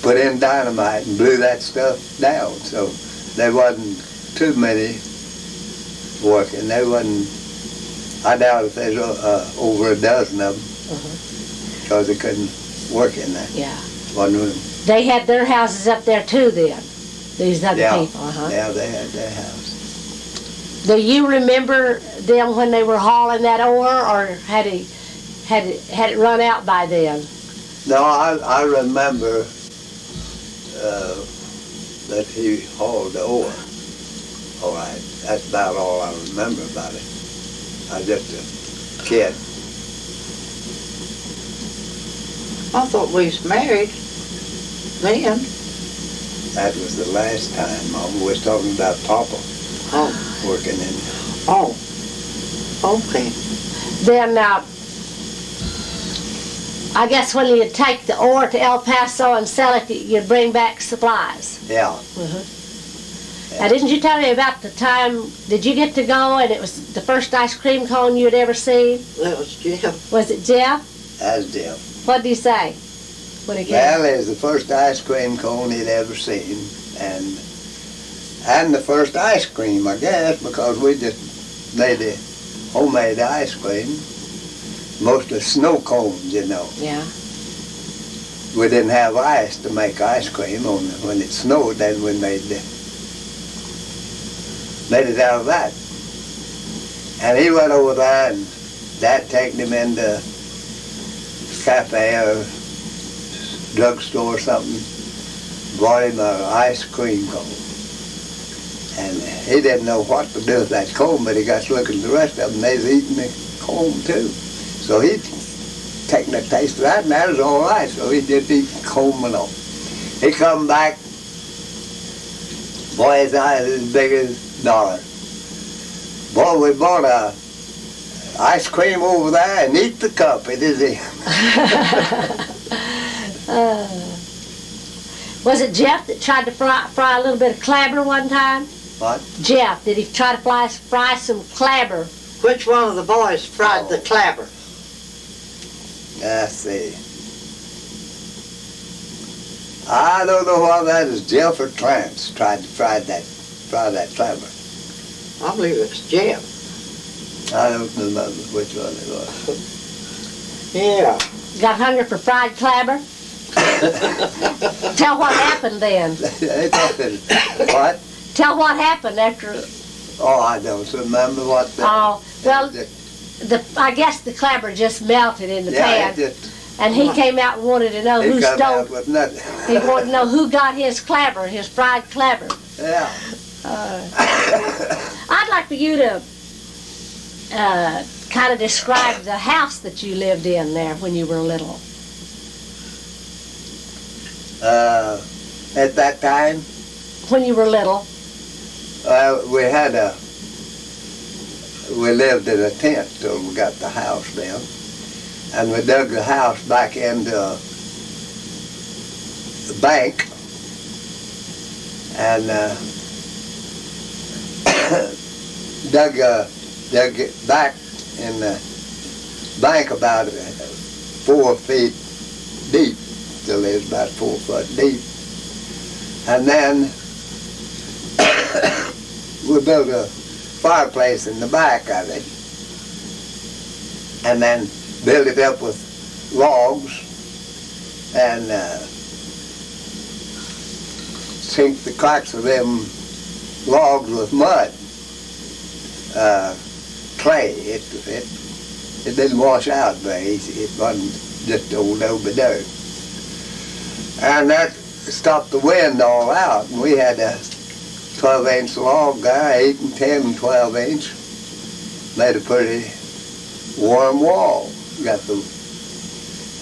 Speaker 8: put in dynamite and blew that stuff down. So there wasn't too many working. There wasn't, I doubt if there's over a dozen of them, because they couldn't work in that one room.
Speaker 1: They had their houses up there too then, these other people,
Speaker 8: Yeah, they had their house.
Speaker 1: Do you remember them when they were hauling that ore, or had it run out by then?
Speaker 8: No, I remember that he hauled the ore. All right, that's about all I remember about it. I was just a kid.
Speaker 2: I thought we was married then.
Speaker 8: That was the last time. Mama was talking about Papa working in.
Speaker 2: Oh, okay.
Speaker 1: Then, I guess when you'd take the ore to El Paso and sell it, you'd bring back supplies.
Speaker 8: Yeah.
Speaker 1: Now, didn't you tell me about the time, did you get to go and it was the first ice cream cone you'd ever seen?
Speaker 2: That was Jeff.
Speaker 1: Was it Jeff?
Speaker 8: That's Jeff.
Speaker 1: What did he say when he came?
Speaker 8: Well, it was the first ice cream cone he'd ever seen, and the first ice cream, I guess, because we just made the homemade ice cream, mostly snow cones, you know.
Speaker 1: Yeah.
Speaker 8: We didn't have ice to make ice cream. When it snowed, then we made it out of that. And he went over there, and Dad taken him into cafe or drugstore or something, brought him an ice cream cone. And he didn't know what to do with that cone, but he got to looking at the rest of them, they was eating the cone too. So he'd taken a taste of that, and that was all right. So he just eat the cone and all. He come back, boy, his eyes as big as $1. Boy, we bought a ice cream over there and eat the cup. It is him.
Speaker 1: Was it Jeff that tried to fry a little bit of clabber one time?
Speaker 8: What?
Speaker 1: Jeff, did he try to fry some clabber?
Speaker 2: Which one of the boys fried the clabber?
Speaker 8: Let's see. I don't know whether that is Jeff or Clarence tried to fry that clabber.
Speaker 2: I believe it's Jeff.
Speaker 8: I don't remember which one it was.
Speaker 2: Yeah.
Speaker 1: Got hungry for fried clabber? Tell what happened then.
Speaker 8: What?
Speaker 1: Tell what happened after.
Speaker 8: Oh, I don't remember what.
Speaker 1: Oh, well, I guess the clabber just melted in the pan, and he came out and wanted to know who stole.
Speaker 8: With nothing.
Speaker 1: He wanted to know who got his clabber, his fried clabber.
Speaker 8: Yeah.
Speaker 1: I'd like for you to kind of describe the house that you lived in there when you were little.
Speaker 8: At that time?
Speaker 1: When you were little?
Speaker 8: We lived in a tent till we got the house down. And we dug the house back into the bank. And dug it back in the bank about 4 feet deep. Still is about 4 foot deep. And then we built a fireplace in the back of it, and then built it up with logs, and sink the cracks of them logs with mud, clay. It didn't wash out very easy. It wasn't just old over dirt. And that stopped the wind all out, and we had a 12-inch log there, 8 and 10 and 12-inch. Made a pretty warm wall.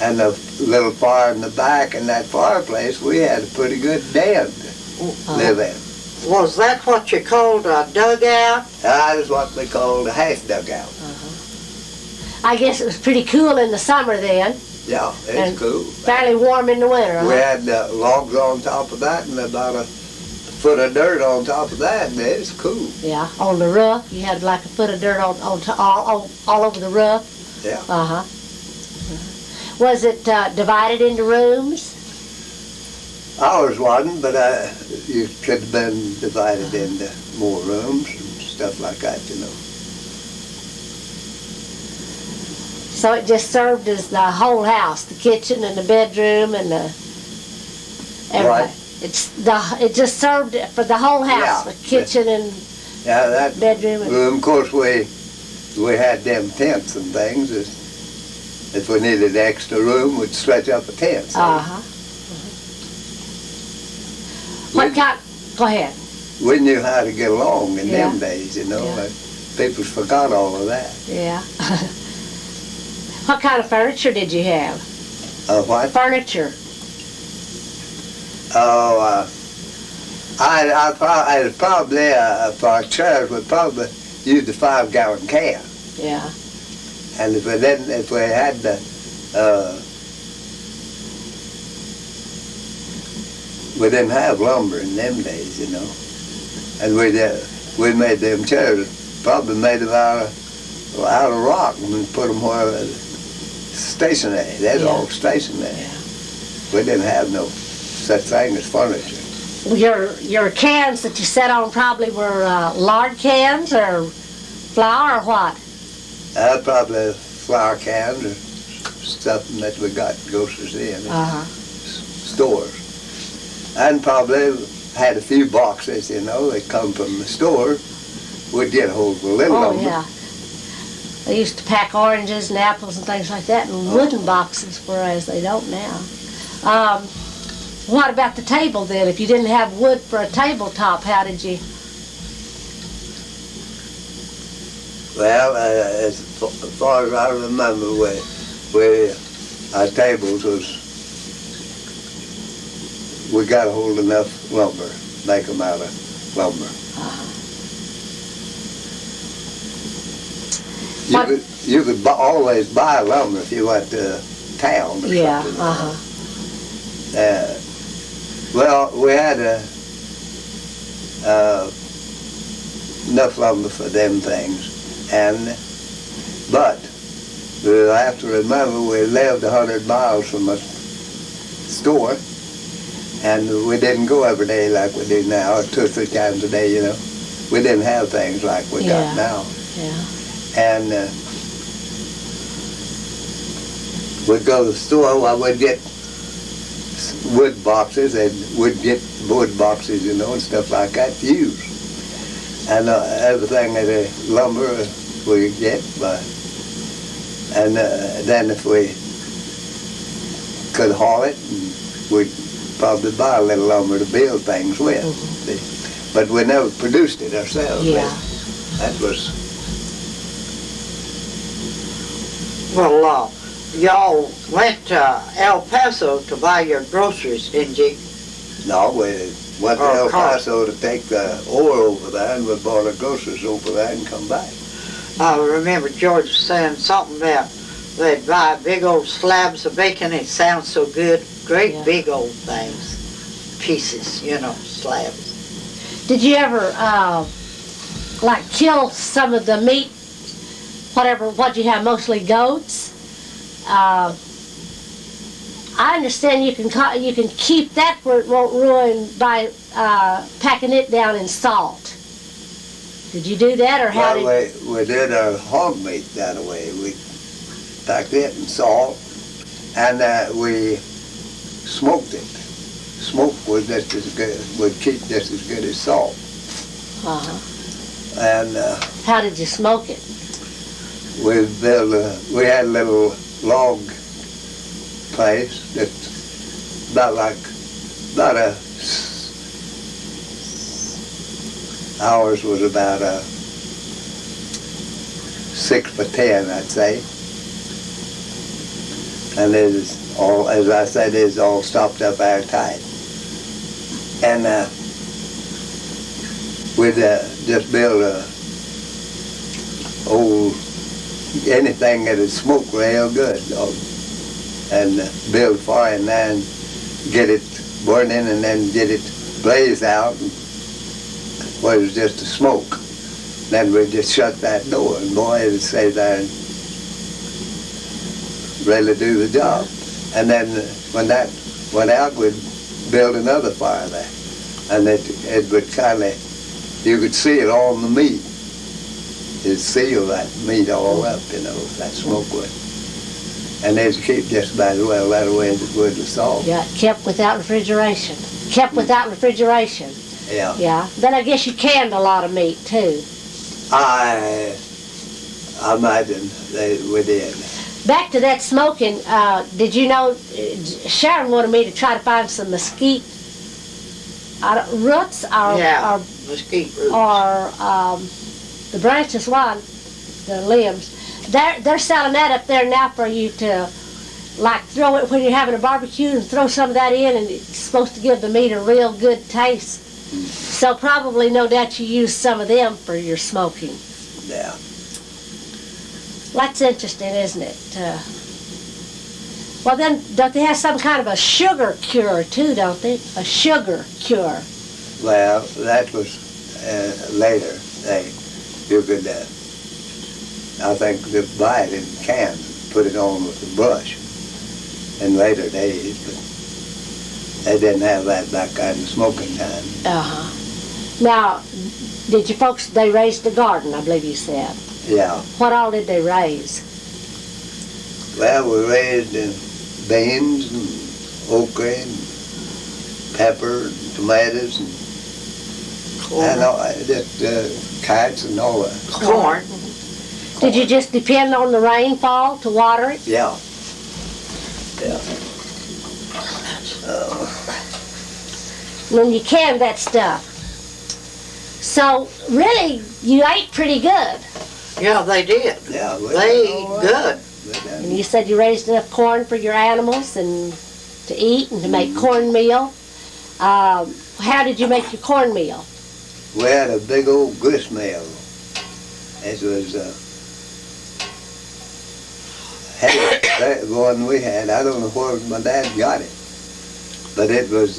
Speaker 8: And the little fire in the back in that fireplace, we had a pretty good den to live in.
Speaker 2: Was that what you called a dugout?
Speaker 8: That is what we called a half dugout.
Speaker 1: I guess it was pretty cool in the summer then.
Speaker 8: Yeah, it's cool.
Speaker 1: Fairly warm in the winter,
Speaker 8: We had logs on top of that and about a foot of dirt on top of that, and it's cool.
Speaker 1: Yeah, on the roof. You had like a foot of dirt all over the roof.
Speaker 8: Yeah.
Speaker 1: Was it divided into rooms?
Speaker 8: Ours wasn't, but you could have been divided into more rooms and stuff like that, you know.
Speaker 1: So it just served as the whole house, the kitchen and the bedroom and the everything. It just served for the whole house,
Speaker 8: Yeah.
Speaker 1: the kitchen and
Speaker 8: Yeah, that
Speaker 1: bedroom. And,
Speaker 8: room, of course, we had them tents and things. If we needed extra room, we'd stretch up a tent. So
Speaker 1: uh-huh. What kind? Go ahead.
Speaker 8: we knew how to get along in
Speaker 1: Yeah.
Speaker 8: them days, you know.
Speaker 1: Yeah.
Speaker 8: Like, people forgot all of that.
Speaker 1: Yeah. What kind of furniture did you have?
Speaker 8: What?
Speaker 1: Furniture.
Speaker 8: Oh, I probably for our chairs, we probably used a 5-gallon can.
Speaker 1: Yeah.
Speaker 8: And if we had the, we didn't have lumber in them days, you know. And we made them chairs, probably made them out of rock and put them where stationary. That's
Speaker 1: Yeah.
Speaker 8: all stationary.
Speaker 1: Yeah.
Speaker 8: We didn't have no such thing as furniture.
Speaker 1: Your cans that you sat on probably were lard cans or flour or what?
Speaker 8: Probably flour cans or stuff that we got groceries in.
Speaker 1: Uh-huh.
Speaker 8: Stores. And probably had a few boxes, you know, that come from the store. We'd get a hold of a little
Speaker 1: Oh,
Speaker 8: lumber.
Speaker 1: yeah. They used to pack oranges and apples and things like that in wooden boxes, whereas they don't now. What about the table then? If you didn't have wood for a tabletop, how did you?
Speaker 8: Well, as far as I remember, our tables we got a hold of enough lumber, make them out of lumber. You could always buy lumber if you went to town or
Speaker 1: Yeah,
Speaker 8: something.
Speaker 1: uh-huh.
Speaker 8: Well, we had enough lumber for them things, but we'll have to remember we lived 100 miles from a store, and we didn't go every day like we do now, or 2 or 3 times a day, you know. We didn't have things like we
Speaker 1: Yeah.
Speaker 8: got now.
Speaker 1: Yeah.
Speaker 8: And we'd go to the store, we'd get wood boxes, and we'd get wood boxes, you know, and stuff like that to use. And everything that lumber we get, and then if we could haul it, we'd probably buy a little lumber to build things with. But we never produced it ourselves.
Speaker 1: Yeah.
Speaker 8: That was...
Speaker 2: Well, y'all went to El Paso to buy your groceries, didn't you?
Speaker 8: No, we went to El Paso to take the ore over there, and we bought our groceries over there and come back.
Speaker 2: I remember George saying something about they'd buy big old slabs of bacon. It sounds so good. Great big old things. Pieces, you know, slabs.
Speaker 1: Did you ever, like, kill some of the meat, what you have, mostly goats? I understand you can keep that where it won't ruin by packing it down in salt. Did you do that, or how did?
Speaker 8: We did our hog meat that way. We packed it in salt, and we smoked it. Smoke was just as good, would keep just as good as salt.
Speaker 1: Uh-huh.
Speaker 8: And
Speaker 1: How did you smoke it?
Speaker 8: we had a little log place that's ours was about 6 by 10, I'd say. And it is all, as I said, it's all stopped up airtight. And we'd just build anything that'd smoke real good, and build fire and then get it burning and then get it blazed out. Well, it was just a smoke. Then we'd just shut that door, and boy, it'd stay there. really do the job. And then when that went out, we'd build another fire there. And it would kind of, you could see it on the meat. It'd seal that meat all up, you know, that smoke would. And they'd keep just about as well that way as it would the salt.
Speaker 1: Yeah, kept without refrigeration. Kept without refrigeration.
Speaker 8: Yeah.
Speaker 1: Yeah. Then I guess you canned a lot of meat too.
Speaker 8: I imagine we did.
Speaker 1: Back to that smoking, did you know, Sharon wanted me to try to find some mesquite roots or,
Speaker 2: Yeah,
Speaker 1: or,
Speaker 2: mesquite roots.
Speaker 1: or the branches one, the limbs. They're selling that up there now for you to like throw it when you're having a barbecue and throw some of that in, and it's supposed to give the meat a real good taste. So probably no doubt you use some of them for your smoking.
Speaker 8: Yeah.
Speaker 1: That's interesting, isn't it? Well then, don't they have some kind of a sugar cure too, don't they? A sugar cure.
Speaker 8: Well, that was later. You could, I think, buy it in cans, put it on with a brush in later days, but they didn't have that kind of smoking time.
Speaker 1: Uh-huh. Now, did you folks, they raised a garden, I believe you said.
Speaker 8: Yeah.
Speaker 1: What all did they raise?
Speaker 8: Well, we raised beans and okra and pepper and tomatoes and all, just kites and all that.
Speaker 2: Corn.
Speaker 1: Did you just depend on the rainfall to water it?
Speaker 8: Yeah. Yeah.
Speaker 1: When you canned that stuff. So, really, you ate pretty good.
Speaker 2: Yeah, they did.
Speaker 8: Yeah.
Speaker 2: They ate good.
Speaker 1: And you said you raised enough corn for your animals and to eat and to make cornmeal. How did you make your cornmeal?
Speaker 8: We had a big old grist mill. It was the one we had. I don't know where my dad got it, but it was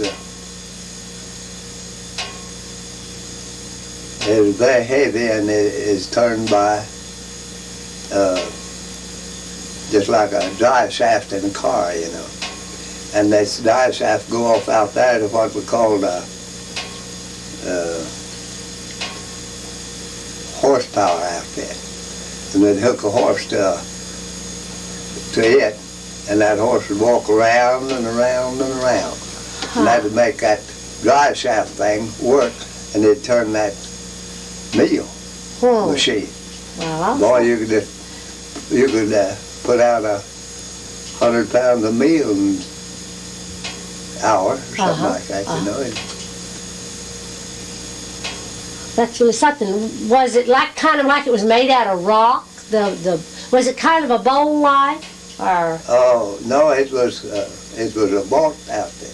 Speaker 8: very heavy, and it is turned by just like a drive shaft in a car, you know. And this drive shaft go off out there to what we called a horsepower outfit. And they'd hook a horse to it, and that horse would walk around and around and around. And that would make that drive shaft thing work, and it'd turn that meal machine.
Speaker 1: Well,
Speaker 8: Boy, you could put out 100 pounds of meal in an hour or something like that, you know.
Speaker 1: that's really something. Was it like kind of like it was made out of rock? Was it kind of a bowl like, or?
Speaker 8: Oh no, it was a bolt outfit.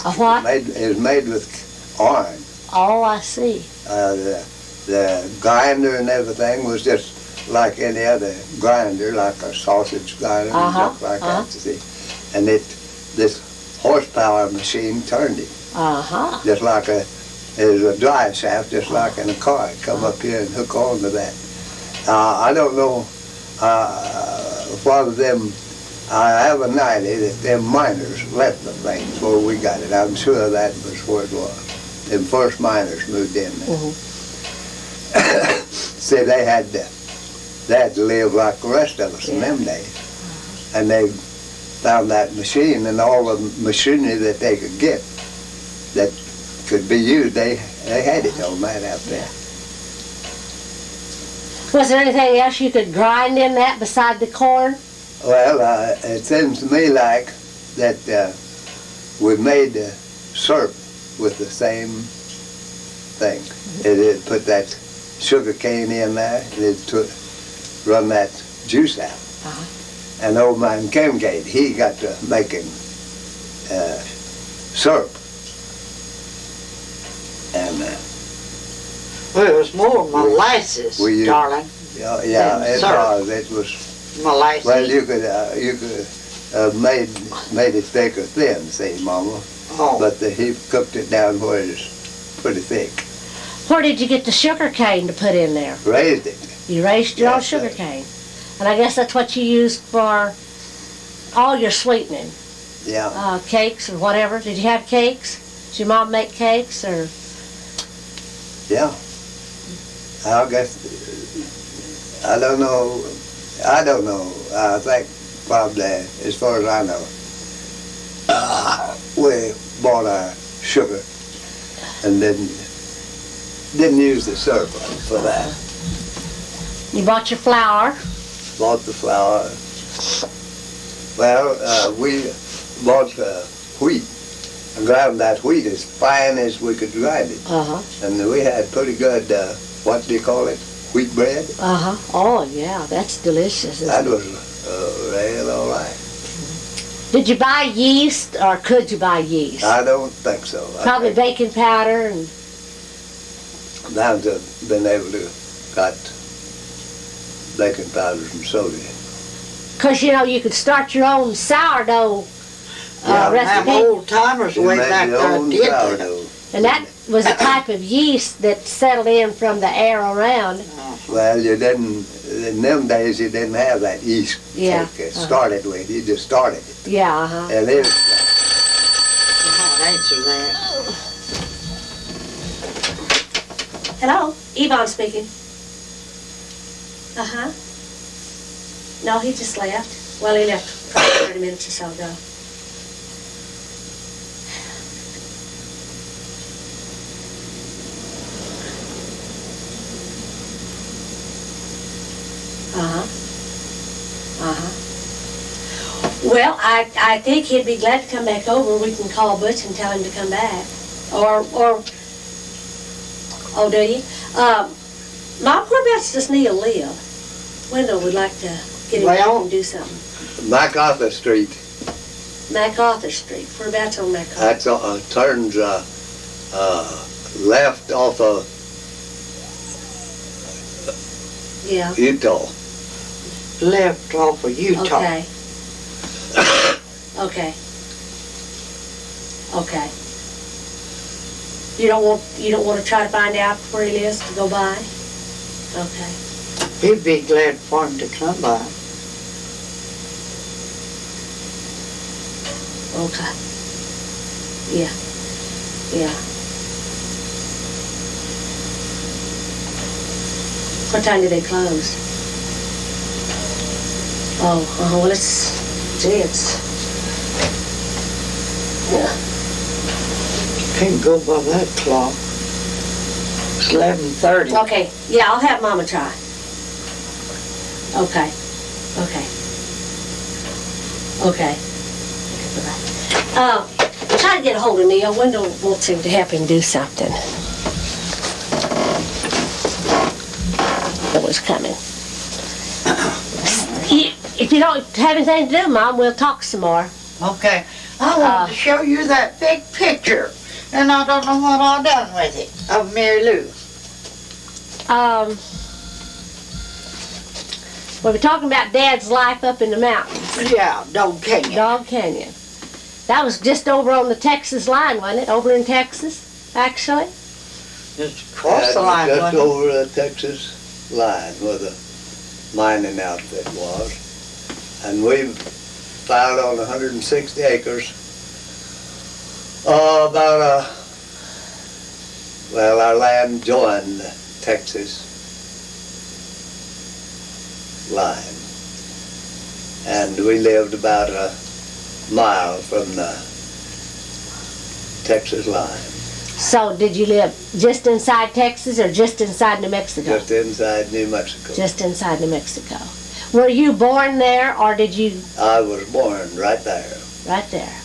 Speaker 1: A what?
Speaker 8: It was made with iron.
Speaker 1: Oh, I see.
Speaker 8: The grinder and everything was just like any other grinder, like a sausage grinder and stuff like that, you see. And this horsepower machine turned it. Just like it was a drive shaft, just like in a car. It'd come up here and hook on to that. I don't know what of them, I have a 90 that them miners left the things where we got it. I'm sure that was where it was. Them first miners moved in there. See, they had to live like the rest of us in them days. And they found that machine, and all the machinery that they could get that could be used, they had it on that out there.
Speaker 1: Was there anything else you could grind in that beside the corn?
Speaker 8: Well, it seems to me like that we made syrup with the same thing. It put that sugar cane in there, and it run that juice out. And old man Kimgate, he got to making syrup. And
Speaker 2: well, it was more molasses, darling.
Speaker 8: Yeah, it was. It was
Speaker 2: molasses.
Speaker 8: Well, you could made it thick or thin, see, Mama. But he cooked it down where it was pretty thick.
Speaker 1: Where did you get the sugar cane to put in there?
Speaker 8: Raised it.
Speaker 1: You raised your own sugar cane. And I guess that's what you used for all your sweetening,
Speaker 8: Yeah.
Speaker 1: cakes or whatever. Did you have cakes? Did your mom make cakes or?
Speaker 8: Yeah. I guess, I don't know. I don't know. I think probably, as far as I know, we bought our sugar and didn't use the syrup for that.
Speaker 1: You bought your flour.
Speaker 8: Bought the flour. Well, we bought wheat and ground that wheat as fine as we could grind it.
Speaker 1: Uh-huh.
Speaker 8: And we had pretty good, what do you call it? Wheat bread?
Speaker 1: Uh-huh. Oh, yeah, that's delicious.
Speaker 8: That
Speaker 1: Isn't it?
Speaker 8: was real all right.
Speaker 1: Did you buy yeast or could you buy yeast?
Speaker 8: I don't think so.
Speaker 1: Probably
Speaker 8: I think
Speaker 1: baking powder and
Speaker 8: now they've been able to got baking powders and soda.
Speaker 1: because you know you could start your own sourdough
Speaker 2: Them
Speaker 1: recipe,
Speaker 2: old timers
Speaker 8: You
Speaker 2: way
Speaker 8: make
Speaker 2: back
Speaker 8: your
Speaker 2: there
Speaker 8: own
Speaker 2: did that.
Speaker 8: sourdough.
Speaker 1: and that was a type of yeast that settled in from the air around.
Speaker 8: Well, you didn't, in them days you didn't have that yeast
Speaker 1: Yeah.
Speaker 8: cake it started with. You just started it.
Speaker 1: Yeah, uh-huh.
Speaker 8: And it was
Speaker 2: I'll answer that.
Speaker 1: Hello, Yvonne speaking. Uh-huh. No, he just left. Well, he left probably 30 minutes or so ago. Uh-huh. Uh-huh. Well, I think he'd be glad to come back over. We can call Butch and tell him to come back. Or oh, do you? Mom, whereabouts does Neil live? Wendell would like to get him back
Speaker 2: Well-
Speaker 1: and do something.
Speaker 8: MacArthur Street.
Speaker 1: MacArthur Street. Whereabouts on MacArthur?
Speaker 8: That's turns left off of
Speaker 1: Yeah.
Speaker 8: Utah.
Speaker 2: Left off of Utah.
Speaker 1: Okay. Okay. Okay. You don't want to try to find out where he lives to go by? Okay.
Speaker 2: He'd be glad for him to come by.
Speaker 1: Okay. Yeah. Yeah. What time do they close? Oh, well, it's, yeah.
Speaker 2: Can't go by that clock. It's 11:30.
Speaker 1: Okay, yeah, I'll have Mama try. Okay. Okay. Okay. Bye-bye. Try to get a hold of Neil. Wendell wants him to help him do something. That was coming. If you don't have anything to do, Mom, we'll talk some more.
Speaker 2: Okay. I wanted to show you that big picture, and I don't know what I done with it, of Mary Lou.
Speaker 1: We were talking about Dad's life up in the mountains.
Speaker 2: Yeah, Dog Canyon.
Speaker 1: Dog Canyon. That was just over on the Texas line, wasn't it? Over in Texas, actually?
Speaker 2: Just across the line,
Speaker 8: Just
Speaker 2: wasn't it?
Speaker 8: over the Texas line where the mining outfit was. And we filed on 160 acres. Well, our land joined the Texas line. And we lived about a mile from the Texas line,
Speaker 1: So did you live just inside Texas or just inside New Mexico?
Speaker 8: just inside New Mexico.
Speaker 1: Just inside New Mexico. Were you born there or did you,
Speaker 8: I was born right there.
Speaker 1: right there,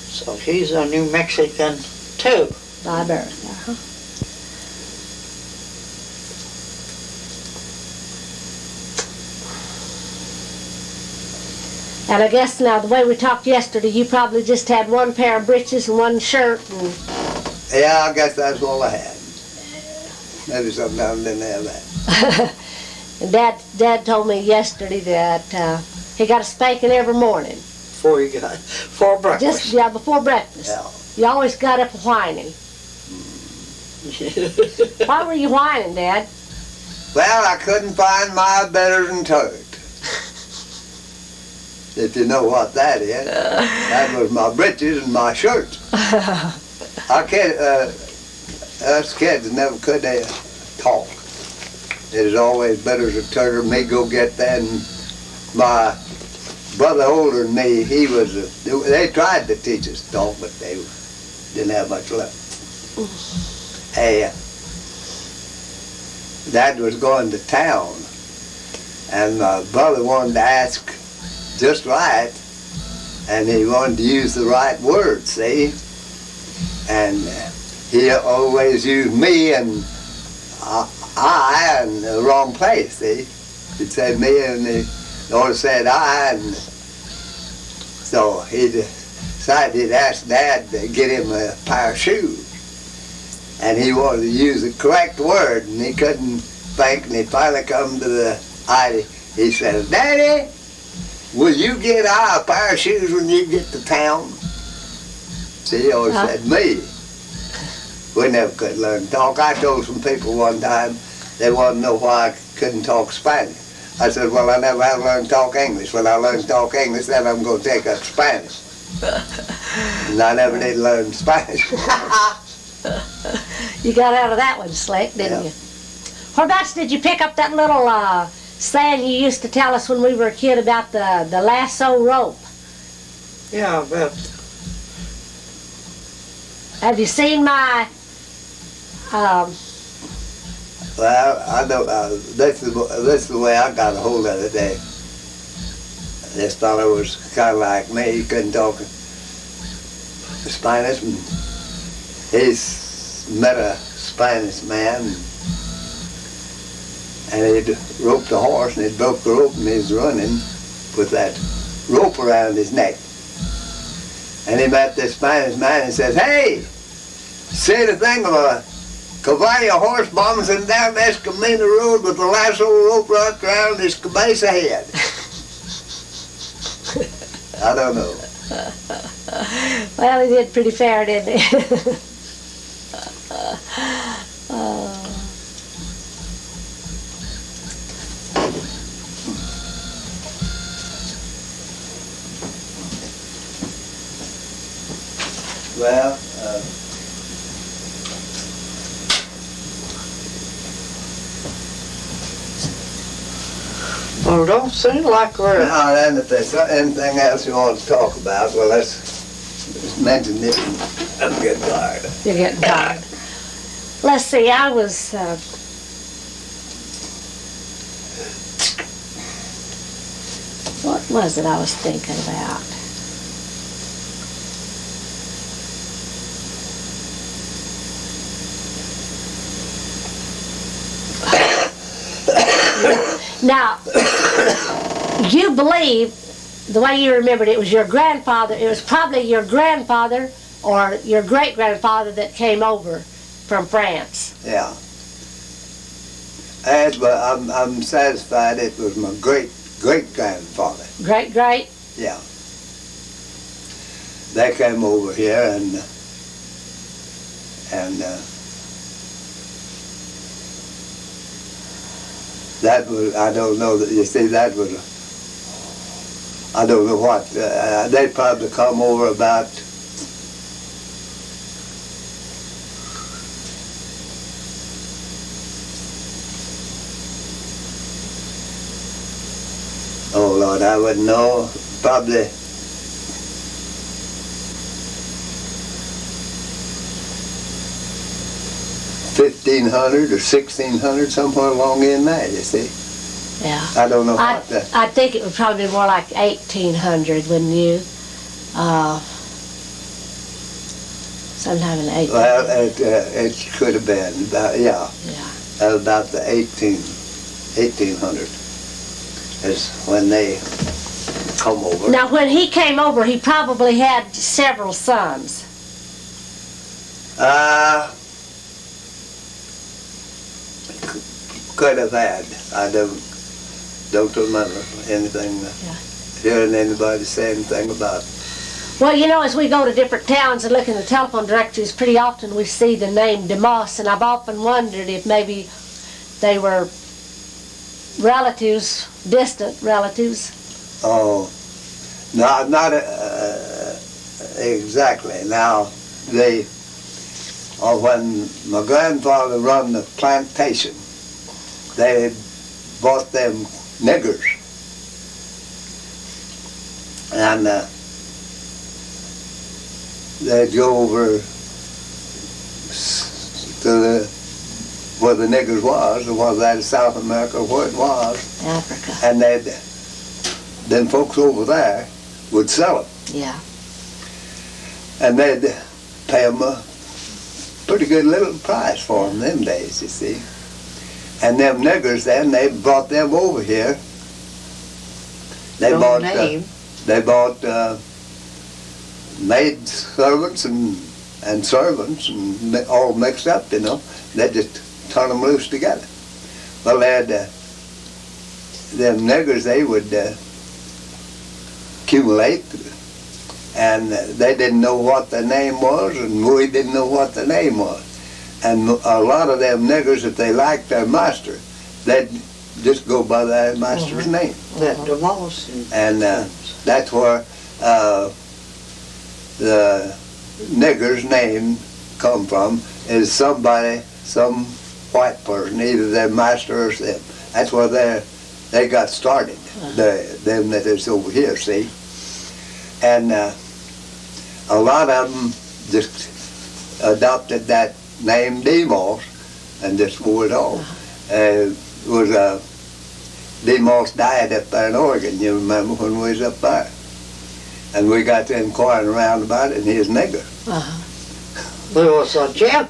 Speaker 2: So he's a New Mexican too.
Speaker 1: by birth? Uh-huh. And I guess now, the way we talked yesterday, you probably just had one pair of breeches and one shirt and,
Speaker 8: Yeah, I guess that's all I had. Maybe sometimes didn't have that.
Speaker 1: and Dad told me yesterday that he got a spanking every morning.
Speaker 2: For breakfast.
Speaker 1: Just, before breakfast.
Speaker 8: Yeah.
Speaker 1: You always got up whining. Why were you whining, Dad?
Speaker 8: Well, I couldn't find my betters and turd. if you know what that is. That was my breeches and my shirts. I can't, us kids never could talk. It was always better to turn me go get that. And my brother older than me, they tried to teach us to talk, but they didn't have much luck. Hey, Dad was going to town, and my brother wanted to ask just right, and he wanted to use the right words, see? And he always used me and I in the wrong place, see? He'd say me and he always said I, and so he decided he'd ask Dad to get him a pair of shoes. And he wanted to use the correct word, and he couldn't think, and he finally come to the idea. He said, Daddy, will you get I a pair of shoes when you get to town? See, he always said me. We never could learn to talk. I told some people one time they wanted to know why I couldn't talk Spanish. I said, well, I never have learned to talk English. When I learn to talk English, then I'm going to take up Spanish. And I never did learn Spanish.
Speaker 1: You got out of that one slick, didn't you? Whereabouts did you pick up that little saying you used to tell us when we were a kid about the lasso rope?
Speaker 2: Yeah, but
Speaker 1: Have you seen my
Speaker 8: Well, I don't. This is the way I got a hold of it. This fellow was kind of like me. He couldn't talk Spanish, and he's met a Spanish man, and he'd roped a horse, and he'd broke the rope, and he was running with that rope around his neck. And he met this Spanish man and says, "Hey, say the thing of a caballo horse bouncing down this Camino road with the lasso rope wrapped around his cabeza head." I don't know.
Speaker 1: Well, he did pretty fair, didn't he?
Speaker 8: Well,
Speaker 2: well, it don't seem like we're.
Speaker 8: now then, if there's anything else you want to talk about, well, let's mention it. I'm getting tired.
Speaker 1: You're getting tired. Let's see, I was... what was it I was thinking about? Now, you believe, the way you remembered it was your grandfather, it was probably your grandfather or your great-grandfather that came over from France.
Speaker 8: Yeah. But I'm satisfied it was my great-grandfather.
Speaker 1: Great-great?
Speaker 8: Yeah. They came over here and that was, I don't know, that you see, that was, I don't know what, they probably come over about oh Lord, I wouldn't know, probably 1500 or 1600, somewhere along in there, you see.
Speaker 1: Yeah.
Speaker 8: I don't know
Speaker 1: I
Speaker 8: what the...
Speaker 1: I think it would probably be more like 1800, wouldn't you? Sometime in the 1800s.
Speaker 8: Well, it could have been, about, yeah. About the 1800 is when they come over.
Speaker 1: Now, when he came over, he probably had several sons.
Speaker 8: Could have had. I don't remember anything, hearing anybody say anything about it.
Speaker 1: Well, you know, as we go to different towns and look in the telephone directories, pretty often we see the name DeMoss, and I've often wondered if maybe they were relatives, distant relatives.
Speaker 8: Oh, not exactly. Now, when my grandfather run the plantation, they bought them niggers. And they'd go over to where the niggers was that in South America, where it was.
Speaker 1: Africa.
Speaker 8: And then folks over there would sell them.
Speaker 1: Yeah.
Speaker 8: And they'd pay them a pretty good little price for them them days, you see. And them niggers then, they brought them over here. They
Speaker 2: No
Speaker 8: bought
Speaker 2: name.
Speaker 8: they bought maid servants and servants and all mixed up, you know. They just turn them loose together. Well, they had them niggers, they would accumulate, and they didn't know what the name was, and we didn't know what the name was. And a lot of them niggers, if they liked their master, they'd just go by their master's name.
Speaker 2: That DeMoss.
Speaker 8: And that's where the nigger's name come from, is somebody, some white person, either their master or them. That's where they got started, them that is over here, see. And a lot of them just adopted that name DeMoss and just wore it off. DeMoss died up there in Oregon, you remember, when we was up there. And we got to inquiring around about it, and he was nigger.
Speaker 2: There was a Jeff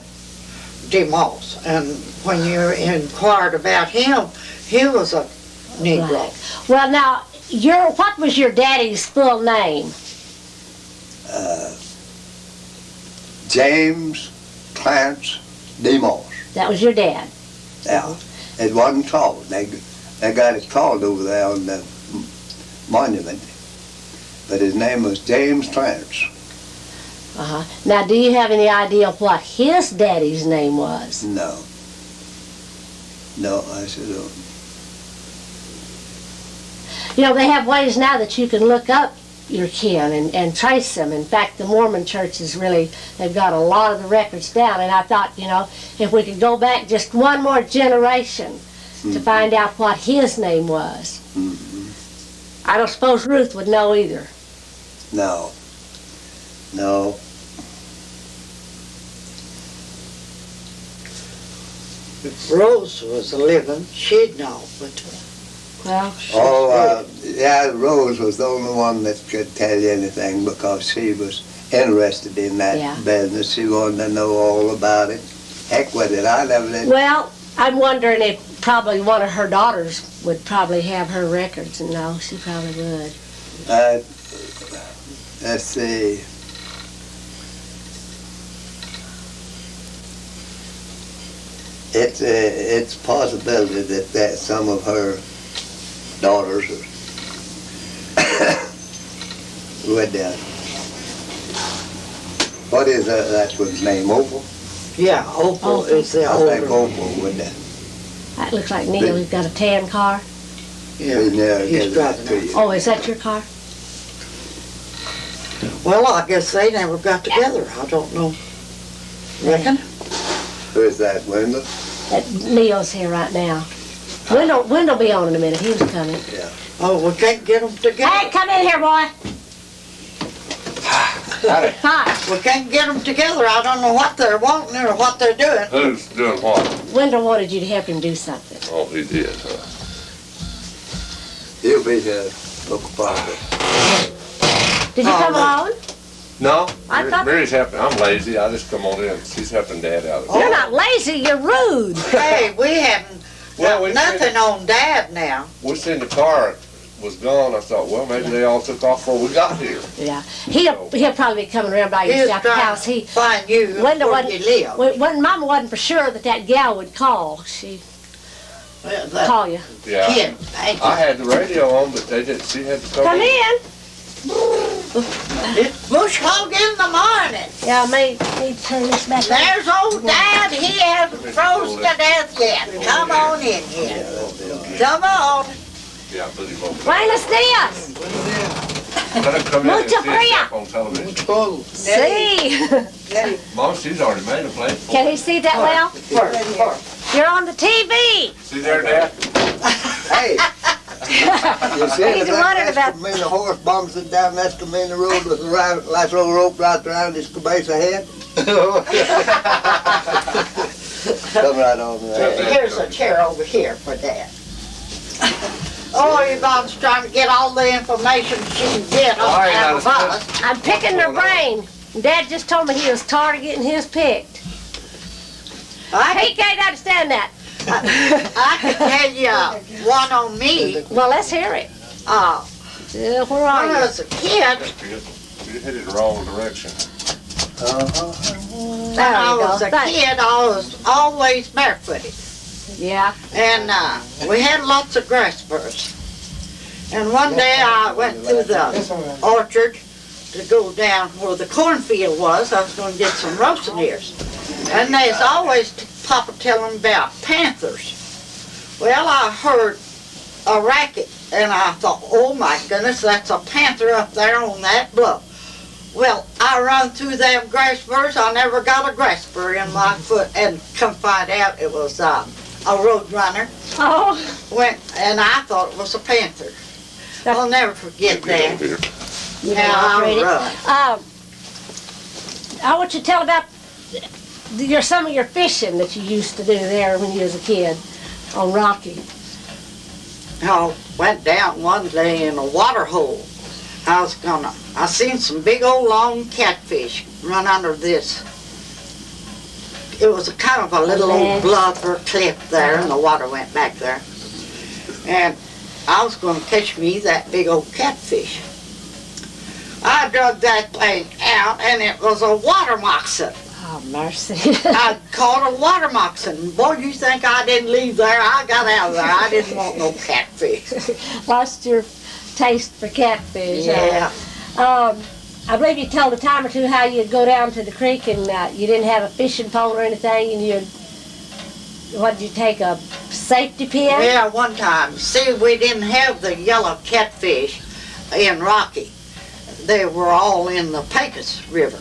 Speaker 2: DeMoss, and when you inquired about him, he was a Negro.
Speaker 1: Right. Well, now, what was your daddy's full name?
Speaker 8: James Clarence DeMoss.
Speaker 1: That was your dad.
Speaker 8: Yeah. It wasn't called. They got it called over there on the monument. But his name was James Clarence.
Speaker 1: Now, do you have any idea what his daddy's name was?
Speaker 8: No. No, I sure don't.
Speaker 1: You know, they have ways now that you can look up your kin and trace them. In fact, the Mormon churches really, they've got a lot of the records down. And I thought, you know, if we could go back just one more generation to find out what his name was. I don't suppose Ruth would know either.
Speaker 8: No. No.
Speaker 2: If Rose was living, she'd know, but
Speaker 1: Well,
Speaker 8: Yeah, Rose was the only one that could tell you anything because she was interested in that business. She wanted to know all about it. Heck with it, I never did.
Speaker 1: well, I'm wondering if probably one of her daughters would probably have her records. And no, she probably would.
Speaker 8: Let's see. It's a possibility that some of her daughters would. What is that one's name? Opal?
Speaker 2: yeah, Opal is the
Speaker 8: I think
Speaker 2: older.
Speaker 8: Opal would.
Speaker 1: That looks like Neil. He's got a tan car.
Speaker 2: Yeah,
Speaker 8: He's
Speaker 2: he's driving
Speaker 8: to
Speaker 2: it.
Speaker 8: you.
Speaker 1: Oh, is that your car?
Speaker 2: Well, I guess they never got together. I don't know. Reckon?
Speaker 8: Who is that, Wendell?
Speaker 1: Neil's here right now. Wendell be on in a minute. He was coming.
Speaker 2: Oh, we can't get them together.
Speaker 1: Hey, come in here, boy. Hi.
Speaker 2: We can't get them together. I don't know what they're wanting or what they're doing.
Speaker 3: Who's doing what?
Speaker 1: Wendell wanted you to help him do something.
Speaker 3: Oh, he did, huh?
Speaker 8: He'll be here. Look farther.
Speaker 1: Did you come along?
Speaker 3: No,
Speaker 1: I thought-
Speaker 3: Mary's helping. I'm lazy. I just come on in. She's helping Dad out.
Speaker 1: You're not lazy. You're rude.
Speaker 2: Hey, we haven't
Speaker 3: Well,
Speaker 2: got
Speaker 3: we
Speaker 2: nothing on Dad now.
Speaker 3: We seen the car was gone. I thought, well, maybe they all took off before we got here.
Speaker 1: Yeah. He'll probably be coming around by
Speaker 2: He
Speaker 1: your
Speaker 2: was
Speaker 1: house.
Speaker 2: trying to find you
Speaker 1: Wendell
Speaker 2: where you live.
Speaker 1: when Mama wasn't for sure that gal would call. She
Speaker 2: That
Speaker 1: call you.
Speaker 3: Yeah.
Speaker 2: kid, thank
Speaker 3: I had the radio on, but they didn't. She had to come
Speaker 1: Come in.
Speaker 2: It's bush hog in the morning.
Speaker 1: Yeah, I may need to turn this back on.
Speaker 2: There's old Dad. He hasn't froze to death yet. Come on in here. Come on.
Speaker 3: Yeah, I believe on.
Speaker 1: Buenos dias.
Speaker 3: Let him come in and
Speaker 1: Mucho
Speaker 3: see
Speaker 1: fría.
Speaker 3: us on television.
Speaker 5: Which call?
Speaker 1: See?
Speaker 7: Daddy,
Speaker 3: Mom, she's already made a plate for
Speaker 1: Can
Speaker 3: it.
Speaker 1: he see that well? You're on the TV.
Speaker 3: See there, Dad?
Speaker 8: Hey! You see
Speaker 1: He's
Speaker 8: that
Speaker 1: wondering about-
Speaker 8: Escamina horse bombs it down Escamina Road with a nice little rope wrapped around his cabeza head? Come right on there.
Speaker 2: Here's a chair over here for Dad. Oh, your mom's trying to get all the information she can get out of us.
Speaker 1: I'm picking their brain. Dad just told me he was tired of getting his picked. He can't understand that.
Speaker 2: I can tell you one on me.
Speaker 1: Well, let's hear it. Where
Speaker 2: When
Speaker 1: are
Speaker 2: I
Speaker 1: you?
Speaker 2: was a kid,
Speaker 3: You headed the wrong direction.
Speaker 2: when
Speaker 1: There
Speaker 2: I
Speaker 1: you go.
Speaker 2: was a
Speaker 1: Thanks.
Speaker 2: kid, I was always barefooted.
Speaker 1: Yeah.
Speaker 2: And we had lots of grass burrs. And one day I went through the orchard to go down where the cornfield was. I was going to get some roasting ears. And there's always Papa telling about panthers. Well, I heard a racket and I thought, oh my goodness, that's a panther up there on that bluff. Well, I run through them grass burrs. I never got a grass burr in my foot, and come find out it was a road runner.
Speaker 1: Oh,
Speaker 2: And I thought it was a panther. I'll never forget that.
Speaker 1: you
Speaker 2: Now I
Speaker 1: ready?
Speaker 2: run.
Speaker 1: I want you to tell about some of your fishing that you used to do there when you was a kid on Rocky.
Speaker 2: I went down one day in a water hole. I seen some big old long catfish run under this. It was a kind of a little old bluff or cliff there, and the water went back there. And I was going to catch me that big old catfish. I drug that thing out, and it was a water moccasin.
Speaker 1: Oh, mercy.
Speaker 2: I caught a water moccasin. Boy, you think I didn't leave there? I got out of there. I didn't want no catfish.
Speaker 1: Lost your taste for catfish.
Speaker 2: Yeah.
Speaker 1: I believe you told a time or two how you'd go down to the creek and you didn't have a fishing pole or anything, and what did you take, a safety pin?
Speaker 2: Yeah, one time. See, we didn't have the yellow catfish in Rocky. They were all in the Pecos River.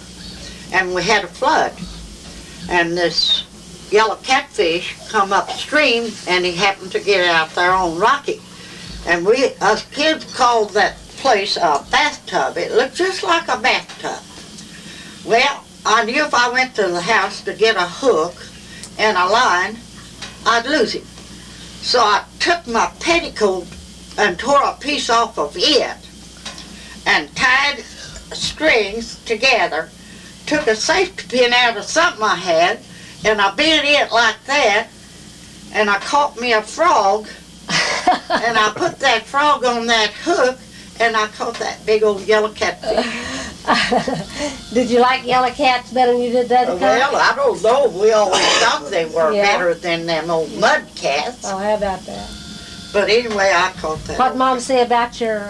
Speaker 2: And we had a flood. And this yellow catfish come upstream, and he happened to get out there on Rocky. And us kids called that place a bathtub. It looked just like a bathtub. Well, I knew if I went to the house to get a hook and a line, I'd lose him. So I took my petticoat and tore a piece off of it and tied strings together, took a safety pin out of something I had, and I bent it like that, and I caught me a frog, and I put that frog on that hook, and I caught that big old yellow catfish.
Speaker 1: Did you like yellow cats better than you did the other kind?
Speaker 2: Well, I don't know. We always thought they were
Speaker 1: Yeah.
Speaker 2: better than them old mud cats.
Speaker 1: Oh, how about that?
Speaker 2: But anyway, I caught that.
Speaker 1: What Mom say about your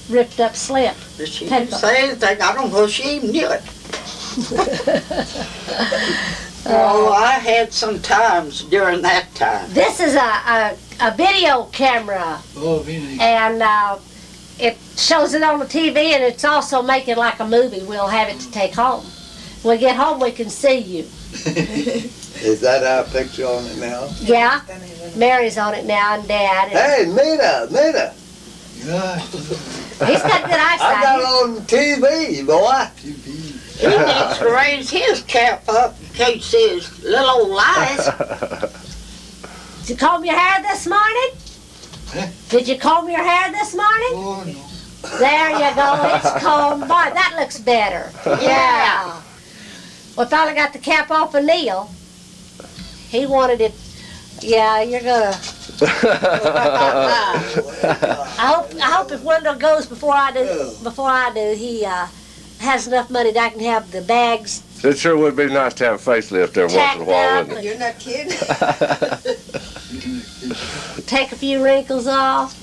Speaker 1: ripped up slip?
Speaker 2: She
Speaker 1: petticoat?
Speaker 2: didn't say anything. I don't know if she even knew it. Oh, I had some times during that time.
Speaker 1: This is a video camera, and it shows it on the TV, and it's also making like a movie. We'll have it to take home. When we get home, we can see you.
Speaker 8: Is that our picture on it now?
Speaker 1: Yeah, Mary's on it now, and Dad.
Speaker 8: Hey, Mina!
Speaker 1: He's got good
Speaker 8: I got it
Speaker 1: eyesight.
Speaker 8: on TV, boy.
Speaker 2: He needs to raise his cap up in case his little old eyes.
Speaker 1: Did you comb your hair this morning? Did you comb your hair this morning?
Speaker 5: Oh, no.
Speaker 1: There you go, it's combed. Boy, that looks better. Yeah. Well, finally got the cap off of Neil. He wanted it. Yeah, you're gonna. I hope if Wendell goes before I do, he has enough money that I can have the bags
Speaker 3: It sure would be nice to have a facelift every once in a while, wouldn't it?
Speaker 7: You're not kidding?
Speaker 1: take a few wrinkles off.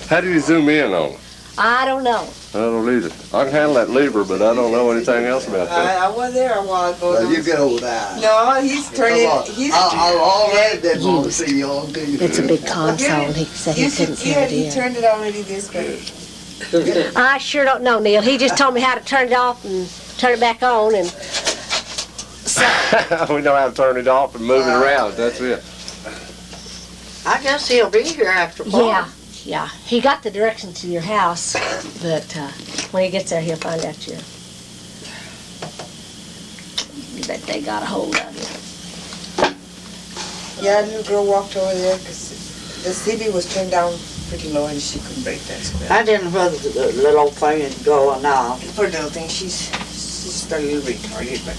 Speaker 3: How do you zoom in on it?
Speaker 1: I don't know.
Speaker 3: I don't either. I can handle that lever, but I don't know anything else about that.
Speaker 7: I was there a while ago.
Speaker 8: Well, you get old eyes.
Speaker 7: No, he's turning.
Speaker 8: Come on.
Speaker 7: He's
Speaker 8: I already did want to see you on TV.
Speaker 1: It's a big console, and he said he couldn't
Speaker 7: yeah,
Speaker 1: carry it
Speaker 7: he
Speaker 1: in.
Speaker 7: turned it already this way.
Speaker 1: I sure don't know, Neil. He just told me how to turn it off and turn it back on, and so
Speaker 3: We know how to turn it off and move it around. That's it.
Speaker 2: I guess he'll be here after fall.
Speaker 1: yeah. He got the directions to your house, but when he gets there, he'll find out you bet they got a hold of you.
Speaker 7: Yeah, a little girl walked over there because the CD was turned down pretty low and she couldn't break that spell.
Speaker 2: I didn't know whether the little thing is going on.
Speaker 7: Poor little thing, she's just a little retarded, but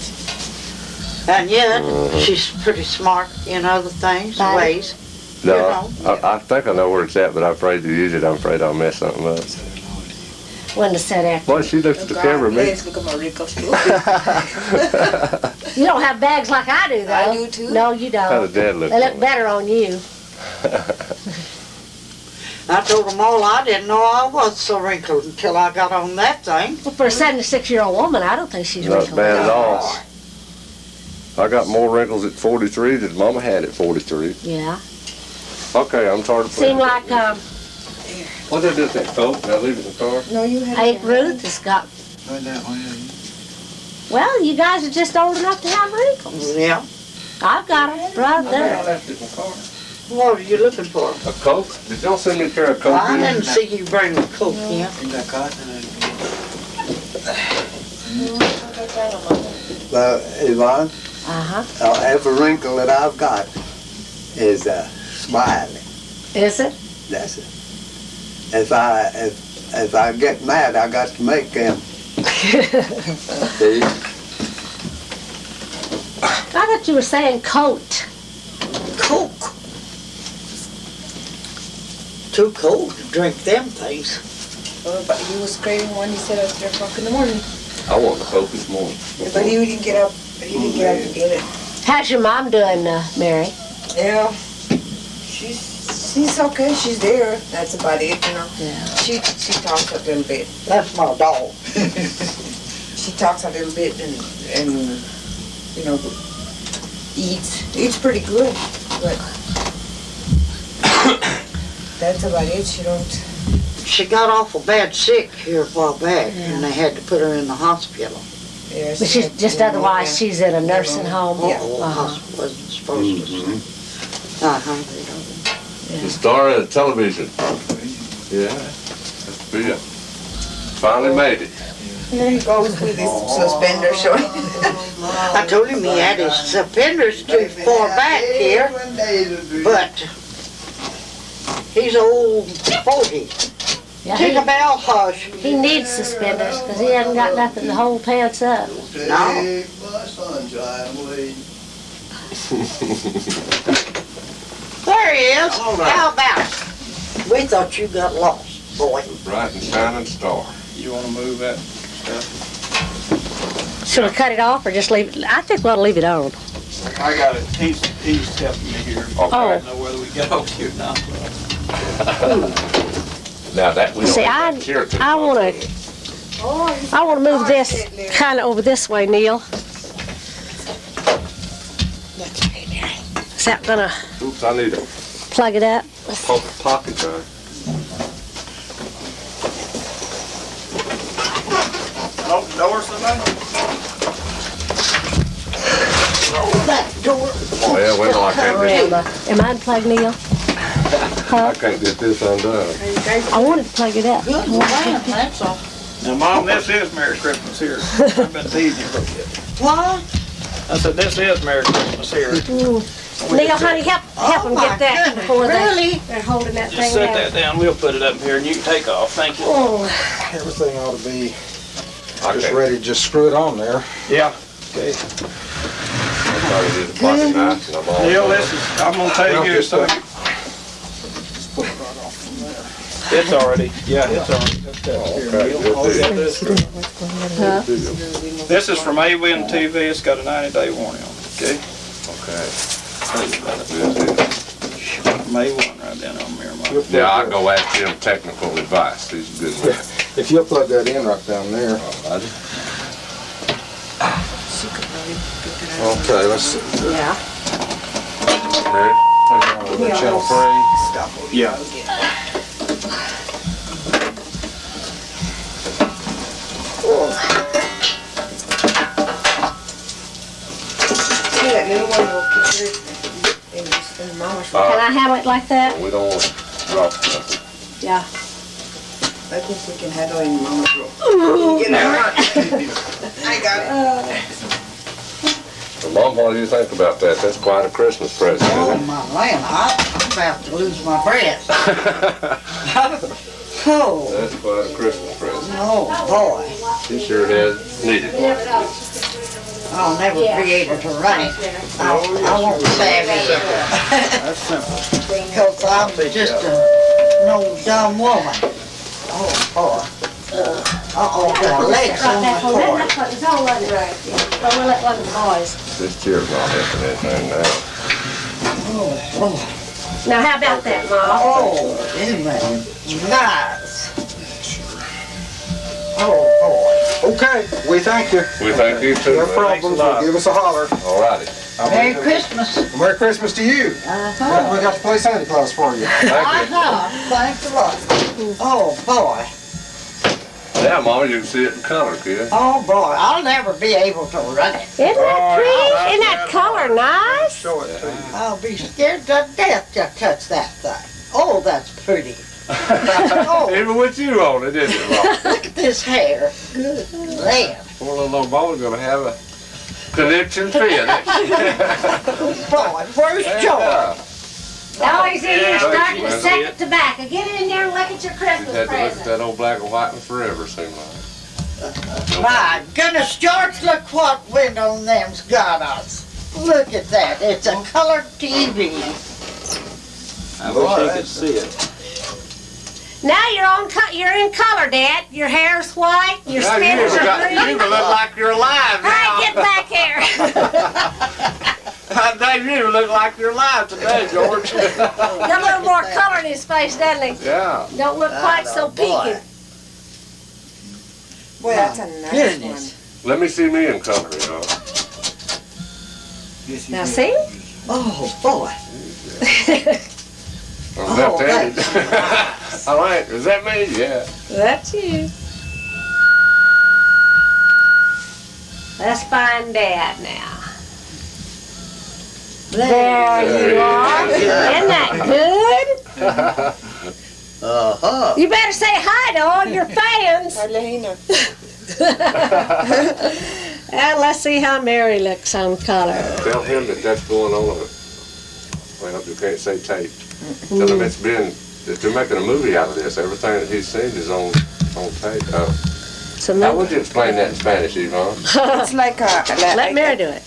Speaker 2: And yet, she's pretty smart in other things,
Speaker 1: Right.
Speaker 2: ways.
Speaker 3: No,
Speaker 2: You know.
Speaker 3: I think I know where it's at, but I'm afraid to use it. I'm afraid I'll mess something up.
Speaker 1: When to sit after.
Speaker 3: Boy, she looks at the camera, man.
Speaker 7: Look at my wrinkles.
Speaker 1: You don't have bags like I do, though.
Speaker 7: I do too.
Speaker 1: No, you
Speaker 3: How
Speaker 1: don't.
Speaker 3: does Dad look?
Speaker 1: They look better on you.
Speaker 2: I told them all I didn't know I was so wrinkled until I got on that thing.
Speaker 1: Well, for a 76-year-old woman, I don't think she's
Speaker 3: Not
Speaker 1: wrinkled.
Speaker 3: bad at all. I got more wrinkles at 43 than Mama had at 43.
Speaker 1: Yeah.
Speaker 3: Okay, I'm tired of playing.
Speaker 1: Seemed like
Speaker 3: What did I do with that coat? Did I leave it in the car?
Speaker 7: No, you had
Speaker 1: Aunt Ruth has got. Well, you guys are just old enough to have wrinkles.
Speaker 2: Yeah.
Speaker 1: I've got them right
Speaker 3: I
Speaker 1: there.
Speaker 3: left it in the car.
Speaker 2: What are you looking for?
Speaker 3: A coat? Did y'all send me a pair of coat?
Speaker 2: I didn't see you bring a coat in.
Speaker 8: Yvonne,
Speaker 1: Uh-huh.
Speaker 8: every wrinkle that I've got is smiling.
Speaker 1: Is it?
Speaker 8: That's it. If I get mad, I got to make them. See?
Speaker 1: I thought you were saying coat.
Speaker 2: Coke. Too cold to drink them things.
Speaker 7: But he was craving one, he said at 3 o'clock in the morning.
Speaker 3: I want a coat this morning.
Speaker 7: Yeah, but he didn't get up, to get it.
Speaker 1: How's your mom doing, Mary?
Speaker 7: Yeah, she's okay, she's there, that's about it, you know.
Speaker 1: Yeah.
Speaker 7: She talks a little bit.
Speaker 2: That's my dog.
Speaker 7: She talks a little bit and you know, eats pretty good, but that's about it. She don't.
Speaker 2: She got awful bad sick here a while back, and they had to put her in the hospital.
Speaker 7: Yeah,
Speaker 1: But she's just otherwise she's in a nursing home.
Speaker 7: Yeah.
Speaker 2: Oh, hospital wasn't supposed to. They don't.
Speaker 3: The star of the television. Yeah. That's big. Finally made it.
Speaker 7: There he goes with his suspender showing.
Speaker 2: I told him he had his suspenders too far back here, but he's old 40.
Speaker 1: Yeah,
Speaker 2: Take a bell, hush.
Speaker 1: he needs suspenders because he hasn't got nothing to hold pants up.
Speaker 2: No. There he is. How about it? We thought you got lost, boy.
Speaker 3: Bright and shining star.
Speaker 6: You wanna move that stuff?
Speaker 1: Should we cut it off or just leave it? I think we'll leave it on.
Speaker 6: I got it, he's helping me here.
Speaker 1: Oh.
Speaker 6: I don't know whether we get over here now.
Speaker 3: Now that we don't
Speaker 1: See,
Speaker 3: have that chair to the
Speaker 1: I want to. I want to move this kind of over this way, Neil. Is that gonna
Speaker 3: Oops, I need a
Speaker 1: plug it up?
Speaker 3: pocket time.
Speaker 6: Open the door, somebody?
Speaker 2: That door.
Speaker 3: Well, wait till I can't
Speaker 1: Am I unplugged, Neil?
Speaker 3: I can't get this undone.
Speaker 1: I wanted to plug it up.
Speaker 2: Good land, that's all.
Speaker 6: Now, Mom, this is Merry Christmas here. I've been teasing you for a bit.
Speaker 2: What?
Speaker 6: I said, this is Merry Christmas here.
Speaker 1: Neil, honey, help them
Speaker 2: my
Speaker 1: get that
Speaker 2: goodness,
Speaker 1: before
Speaker 2: really?
Speaker 1: they're holding that
Speaker 6: Just
Speaker 1: thing
Speaker 6: set
Speaker 1: down.
Speaker 6: that down, we'll put it up here and you can take off, thank you.
Speaker 1: Oh,
Speaker 9: Everything ought to be
Speaker 3: I
Speaker 9: just
Speaker 3: can't.
Speaker 9: ready to just screw it on there.
Speaker 6: Yeah. Okay.
Speaker 3: I thought I did a pocket knife and I'm all
Speaker 6: Neil,
Speaker 3: done.
Speaker 6: I'm gonna tell you
Speaker 9: Just
Speaker 6: something. It's already, yeah, it's already. This is from AWIN TV, it's got a 90-day warranty on it, okay?
Speaker 3: Okay.
Speaker 6: May 1 right down on Miramar.
Speaker 3: Yeah, I'll go ask him technical advice. He's a good man.
Speaker 9: If you'll plug that in right down there. Okay, let's see.
Speaker 1: yeah.
Speaker 3: Mary?
Speaker 9: Channel 3.
Speaker 6: Yeah.
Speaker 7: that little one will put it in Mama's room.
Speaker 1: Can I handle it like that?
Speaker 3: We don't want to drop nothing.
Speaker 1: Yeah.
Speaker 7: I think we can handle it in Mama's room. Get it hurt. I got it.
Speaker 3: Well, Mom, what do you think about that? That's quite a Christmas present,
Speaker 2: Oh,
Speaker 3: isn't
Speaker 2: my land, I'm about to lose my breath. Oh,
Speaker 3: That's quite a Christmas present.
Speaker 2: oh, boy.
Speaker 3: He sure has needed one.
Speaker 2: I'll never be able to run it. I won't save it.
Speaker 6: That's simple.
Speaker 2: Because I'm just no dumb woman. Oh, boy. Uh-oh, the legs on the cord.
Speaker 1: That's what it's all running. Right. But we'll let one of the boys.
Speaker 3: This chair's not helping anything now.
Speaker 2: Oh,
Speaker 1: Now, how about that, Ma?
Speaker 2: oh, isn't that nice? Oh, boy.
Speaker 9: Okay, we thank you.
Speaker 3: We thank you too,
Speaker 9: No
Speaker 3: man.
Speaker 9: problems, well, give us a holler.
Speaker 3: All righty.
Speaker 2: Merry Christmas.
Speaker 9: Merry Christmas to you.
Speaker 2: Uh-huh.
Speaker 9: We got to play Santa Claus for you.
Speaker 3: Thank
Speaker 2: Uh-huh. Thanks a lot. Oh, boy.
Speaker 3: you. Yeah, Mama, you can see it in color, kid.
Speaker 2: Oh, boy. I'll never be able to run it.
Speaker 1: Isn't that pretty? Isn't that color nice?
Speaker 6: Show it to you.
Speaker 2: I'll be scared to death to touch that thing. Oh, that's pretty. Oh,
Speaker 3: Even with you on it, isn't it, Mom?
Speaker 2: look at this hair. Good land.
Speaker 3: Poor little old boy's gonna have a conniption fit.
Speaker 2: Boy, where's George?
Speaker 3: Yeah.
Speaker 1: Now he's in here starting the
Speaker 3: Well,
Speaker 1: second tobacco. Get in there and look at your
Speaker 3: You've
Speaker 1: Christmas
Speaker 3: had to look at
Speaker 1: present.
Speaker 3: that old black and white one forever, seems like.
Speaker 2: My goodness, George, look what window them's got us. Look at that. It's a colored TV.
Speaker 6: I wish he could see it.
Speaker 1: Now you're in color, Dad. Your hair's white. Your
Speaker 3: Yeah,
Speaker 1: spinners are green.
Speaker 3: you look like you're alive
Speaker 1: All right, get back here.
Speaker 3: Dave, you look like you're alive today, George.
Speaker 1: Got a little more color in his face, doesn't he?
Speaker 3: Yeah.
Speaker 1: Don't look quite so peaky.
Speaker 7: Boy, that's a nice
Speaker 2: Goodness.
Speaker 3: Let me see me in color, y'all.
Speaker 1: Now see?
Speaker 2: Oh, boy.
Speaker 3: I'm
Speaker 2: Oh,
Speaker 3: left-handed. All right, is that me? Yeah.
Speaker 1: That's you. Let's find Dad now. There you are. Isn't that good?
Speaker 8: Uh-huh.
Speaker 1: You better say hi to all your fans.
Speaker 7: Arlehina.
Speaker 1: And let's see how Mary looks on color.
Speaker 3: Tell him that that's going on. Well, you can't say tape. Tell him that they're making a movie out of this. Everything that he's seen is on tape.
Speaker 1: So
Speaker 3: How would you explain that in Spanish, Yvonne?
Speaker 7: It's like a...
Speaker 1: let Mary do it.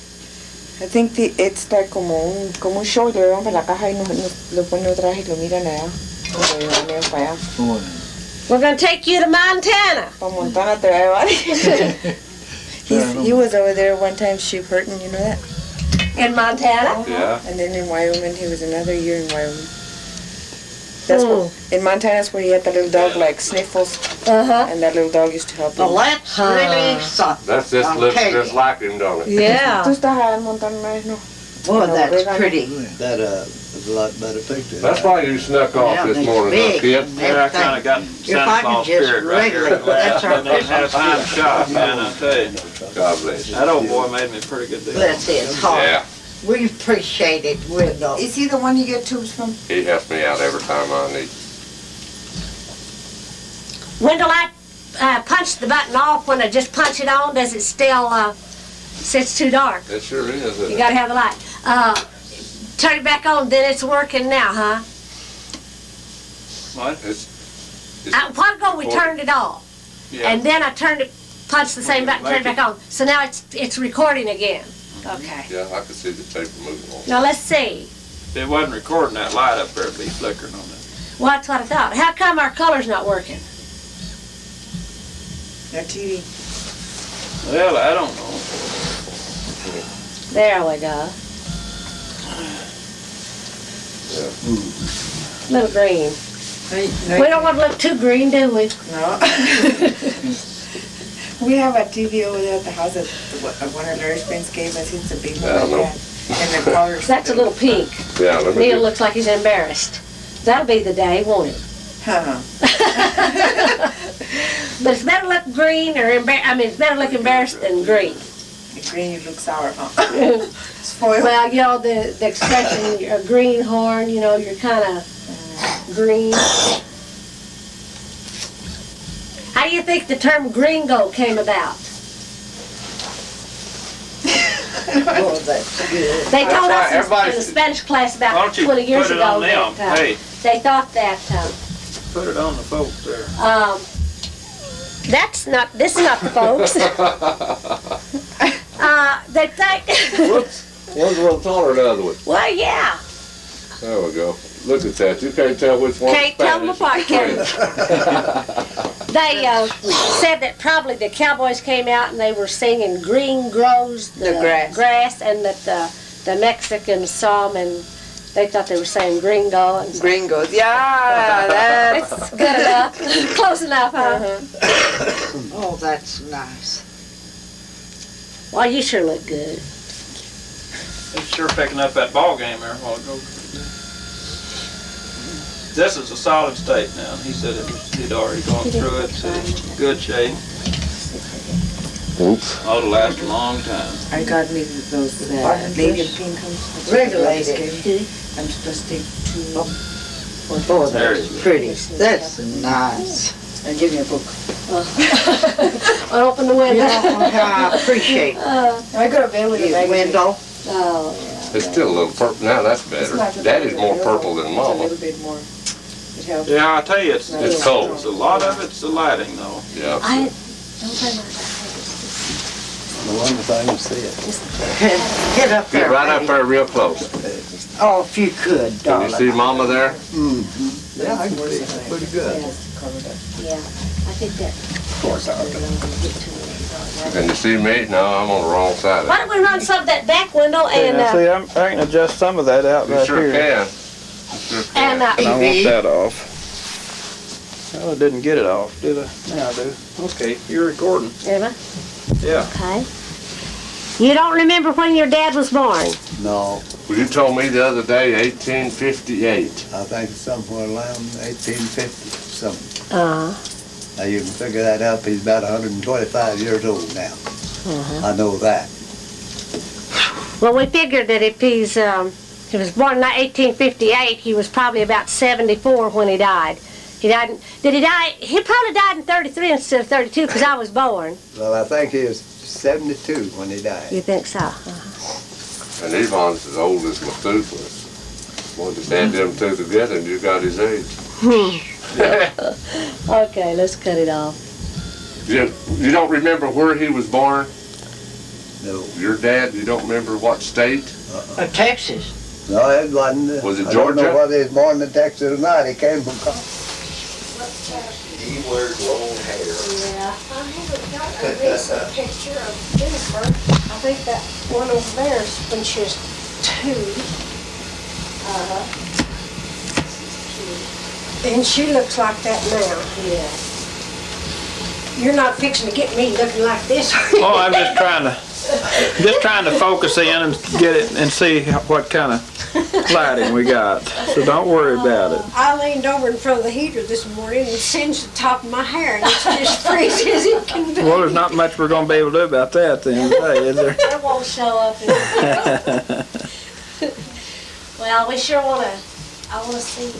Speaker 7: I think it's like como un show, le van para la caja y lo ponen otra vez y lo miran allá. Y lo llevan para allá.
Speaker 1: We're going to take you to Montana.
Speaker 7: Para Montana te va a llevar. He was over there one time sheep herding, you know that?
Speaker 1: In Montana?
Speaker 3: Yeah.
Speaker 7: And then in Wyoming, he was another year in Wyoming. That's what, in Montana, that's where he had that little dog like Sniffles,
Speaker 1: Uh-huh.
Speaker 7: and that little dog used to help him.
Speaker 2: Well, that's really something.
Speaker 3: That's just
Speaker 2: I'll
Speaker 3: looks
Speaker 2: tell you.
Speaker 3: just like him, don't it?
Speaker 1: Yeah.
Speaker 7: ¿Tú estás allá en Montana una vez, no?
Speaker 2: Boy,
Speaker 7: No,
Speaker 2: that's
Speaker 7: we're
Speaker 2: pretty.
Speaker 8: That is a lot better picture.
Speaker 3: That's why you snuck off
Speaker 2: Yeah,
Speaker 3: this
Speaker 2: it's
Speaker 3: morning, huh,
Speaker 2: big.
Speaker 3: kid?
Speaker 6: Yeah, I kinda got
Speaker 2: If
Speaker 6: Santa
Speaker 2: I
Speaker 6: Claus
Speaker 2: can just
Speaker 6: spirit right here.
Speaker 2: wriggle it, that's our
Speaker 6: Didn't even have time to shop, man, I tell you.
Speaker 3: God bless you.
Speaker 6: That old boy made me a pretty good deal.
Speaker 2: Bless his heart.
Speaker 3: Yeah,
Speaker 2: We appreciate it, Wendell.
Speaker 7: Is he the one you get tubes from?
Speaker 3: he helps me out every time I need.
Speaker 1: When do I punch the button off? When I just punch it on, does it still, it's too dark?
Speaker 3: It sure is, isn't
Speaker 1: You
Speaker 3: it?
Speaker 1: gotta have the light. Turn it back on, then it's working now, huh?
Speaker 6: What?
Speaker 3: It's
Speaker 1: A while ago we turned it off,
Speaker 6: Yeah.
Speaker 1: and then I punched the same button, turned it back on. So now it's recording again. Okay.
Speaker 3: Yeah, I can see the tape moving on.
Speaker 1: Now let's see.
Speaker 6: If it wasn't recording that light up there, it'd be flickering on it.
Speaker 1: Well, that's what I thought. How come our color's not working?
Speaker 7: That TV.
Speaker 6: Well, I don't know.
Speaker 1: There we go. Little green. We don't want to look too green, do we?
Speaker 7: No. We have a TV over there at the house that one of Larry's friends gave us. It's a big one
Speaker 3: Yeah, I
Speaker 7: like
Speaker 3: know.
Speaker 7: that. And the colors.
Speaker 1: That's a little pink.
Speaker 3: Yeah, let me
Speaker 1: Neil
Speaker 3: do
Speaker 1: looks like he's embarrassed. That'll be the day, won't it?
Speaker 7: Huh.
Speaker 1: But it's better look green or it's better look embarrassed than green.
Speaker 7: The green, you look sour, huh? Spoiled.
Speaker 1: Well, you know, the expression, you're a greenhorn, you know, you're kind of green. How do you think the term gringo came about?
Speaker 2: Oh, that's good.
Speaker 1: They told
Speaker 6: That's right,
Speaker 1: us in
Speaker 6: everybody-
Speaker 1: the Spanish class
Speaker 6: Why
Speaker 1: about
Speaker 6: don't you
Speaker 1: 20 years
Speaker 6: put it
Speaker 1: ago
Speaker 6: on them?
Speaker 1: that
Speaker 6: Hey,
Speaker 1: they thought that
Speaker 6: put it on the folks there.
Speaker 1: this is not the folks. They think,
Speaker 3: Whoops. One's a little taller than the other one.
Speaker 1: well, yeah.
Speaker 3: There we go. Look at that. You can't tell which one's
Speaker 1: Can't tell them
Speaker 3: Spanish.
Speaker 1: apart, can you? They said that probably the cowboys came out and they were singing "Green grows the
Speaker 2: grass."
Speaker 1: and that the Mexicans saw them and they thought they were saying "gringo." And so
Speaker 7: Gringos, yeah, that's
Speaker 1: it's good enough, close enough, huh?
Speaker 2: Oh, that's nice.
Speaker 1: Well, you sure look good.
Speaker 6: He's sure picking up that ball game there a while ago. This is a solid state now. He said he'd already gone through it, said it's in good shape.
Speaker 3: Oops.
Speaker 6: Ought to last a long time.
Speaker 7: I got me those native pink ones.
Speaker 2: Regulated.
Speaker 7: I'm supposed to take two.
Speaker 2: Oh,
Speaker 6: There
Speaker 2: that's
Speaker 6: it is.
Speaker 2: pretty. That's nice.
Speaker 7: And give me a book.
Speaker 1: I'll open the window.
Speaker 2: I appreciate
Speaker 7: I got a bill with a
Speaker 2: the
Speaker 7: magazine.
Speaker 2: window.
Speaker 1: Oh, yeah.
Speaker 3: It's still a little purple. Now that's
Speaker 7: It's
Speaker 3: better.
Speaker 7: not the
Speaker 3: Daddy's more
Speaker 7: yellow.
Speaker 3: purple than
Speaker 7: It's a
Speaker 3: Mama.
Speaker 7: little bit more. It helps.
Speaker 6: Yeah, I tell you, it's
Speaker 3: It's cold.
Speaker 6: A lot of it's the lighting though.
Speaker 3: Yeah.
Speaker 1: I don't play my
Speaker 8: The wonderful thing to see it.
Speaker 2: Get up there.
Speaker 3: Get right up
Speaker 2: Eddie.
Speaker 3: there real close.
Speaker 2: Oh, if you could,
Speaker 3: Can you
Speaker 2: darling.
Speaker 3: see Mama there?
Speaker 8: Yeah, I can see it pretty good.
Speaker 1: Yeah, I think that.
Speaker 3: Can you see me? No, I'm on the wrong side
Speaker 1: Why
Speaker 3: of
Speaker 1: don't we run some of that back window and
Speaker 6: See, I can adjust some of that out
Speaker 3: it. You
Speaker 6: right
Speaker 3: sure
Speaker 6: here.
Speaker 3: can. You sure can.
Speaker 1: and
Speaker 6: And I want that off. Well, I didn't get it off, did I? Now I do. Okay, you're recording.
Speaker 1: Emma,
Speaker 6: Yeah.
Speaker 1: okay. You don't remember when your dad was born?
Speaker 8: No,
Speaker 3: Well, you told me the other day, 1858.
Speaker 8: I think it's somewhere around 1850, something. Now you can figure that up, he's about 125 years old now. I know that.
Speaker 1: Well, we figured that if he was born in 1858, he was probably about 74 when he died. Did he die? He probably died in 33 instead of 32 because I was born.
Speaker 8: Well, I think he was 72 when he died.
Speaker 1: You think so?
Speaker 3: And Yvonne's as old as Methuselah. Well, just add them two together and you got his age.
Speaker 1: Okay, let's cut it off.
Speaker 3: You don't remember where he was born?
Speaker 8: No.
Speaker 3: Your dad, you don't remember what state?
Speaker 2: Texas.
Speaker 8: No, it wasn't.
Speaker 3: Was it
Speaker 8: I don't know
Speaker 3: Georgia?
Speaker 8: whether he was born in Texas or not. He came from
Speaker 5: He wears long hair.
Speaker 1: Yeah, I haven't got a recent picture of Jennifer. I think that one over there is when she was 2. And she looks like that now. Yeah. You're not fixing to get me looking like this, are you?
Speaker 6: Oh, I'm just trying to focus in and get it and see what kind of lighting we got. So don't worry about it.
Speaker 1: I leaned over in front of the heater this morning and singed the top of my hair, and it's just freezing as it can be.
Speaker 6: Well, there's not much we're going to be able to do about that at the end of the day, is there?
Speaker 1: That won't show up. Well, we sure want to. I want to see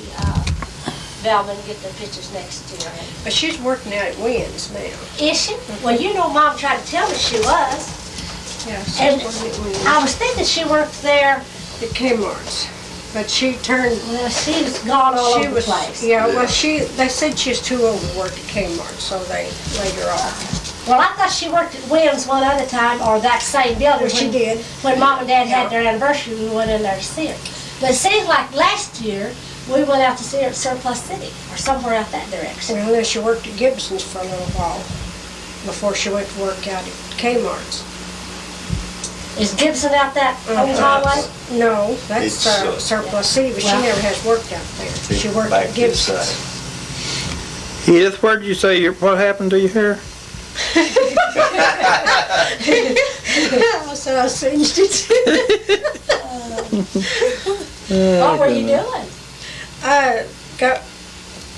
Speaker 1: Velma and get the pictures next to her.
Speaker 10: But she's working out at Wynn's now.
Speaker 1: Is she? Well, you know, Mom tried to tell me she was.
Speaker 10: Yeah, she's
Speaker 1: And
Speaker 10: working at Wynn's.
Speaker 1: I was thinking she worked there.
Speaker 10: At Kmart's. But she turned,
Speaker 1: Well, she was gone all
Speaker 10: she
Speaker 1: over
Speaker 10: was,
Speaker 1: the place.
Speaker 10: yeah, well, they said she was too old to work at Kmart, so they laid her off.
Speaker 1: Well, I thought she worked at Williams one other time, or that same building.
Speaker 10: Well, she
Speaker 1: when-
Speaker 10: did.
Speaker 1: When Mom and Dad had their anniversary, we went in there to see her. But it seems like last year, we went out to see her at Surplus City, or somewhere out that direction.
Speaker 10: Well, then she worked at Gibson's for a little while before she went to work out at Kmart's.
Speaker 1: Is Gibson out that old hallway?
Speaker 10: No, that's
Speaker 5: It's,
Speaker 10: Surplus City, but she
Speaker 1: well-
Speaker 10: never has worked out there. She worked
Speaker 5: Back
Speaker 10: at
Speaker 5: this
Speaker 10: Gibson's.
Speaker 5: side.
Speaker 6: Edith, where did you say what happened to your hair?
Speaker 10: So I singed it.
Speaker 1: What were you doing?
Speaker 10: I got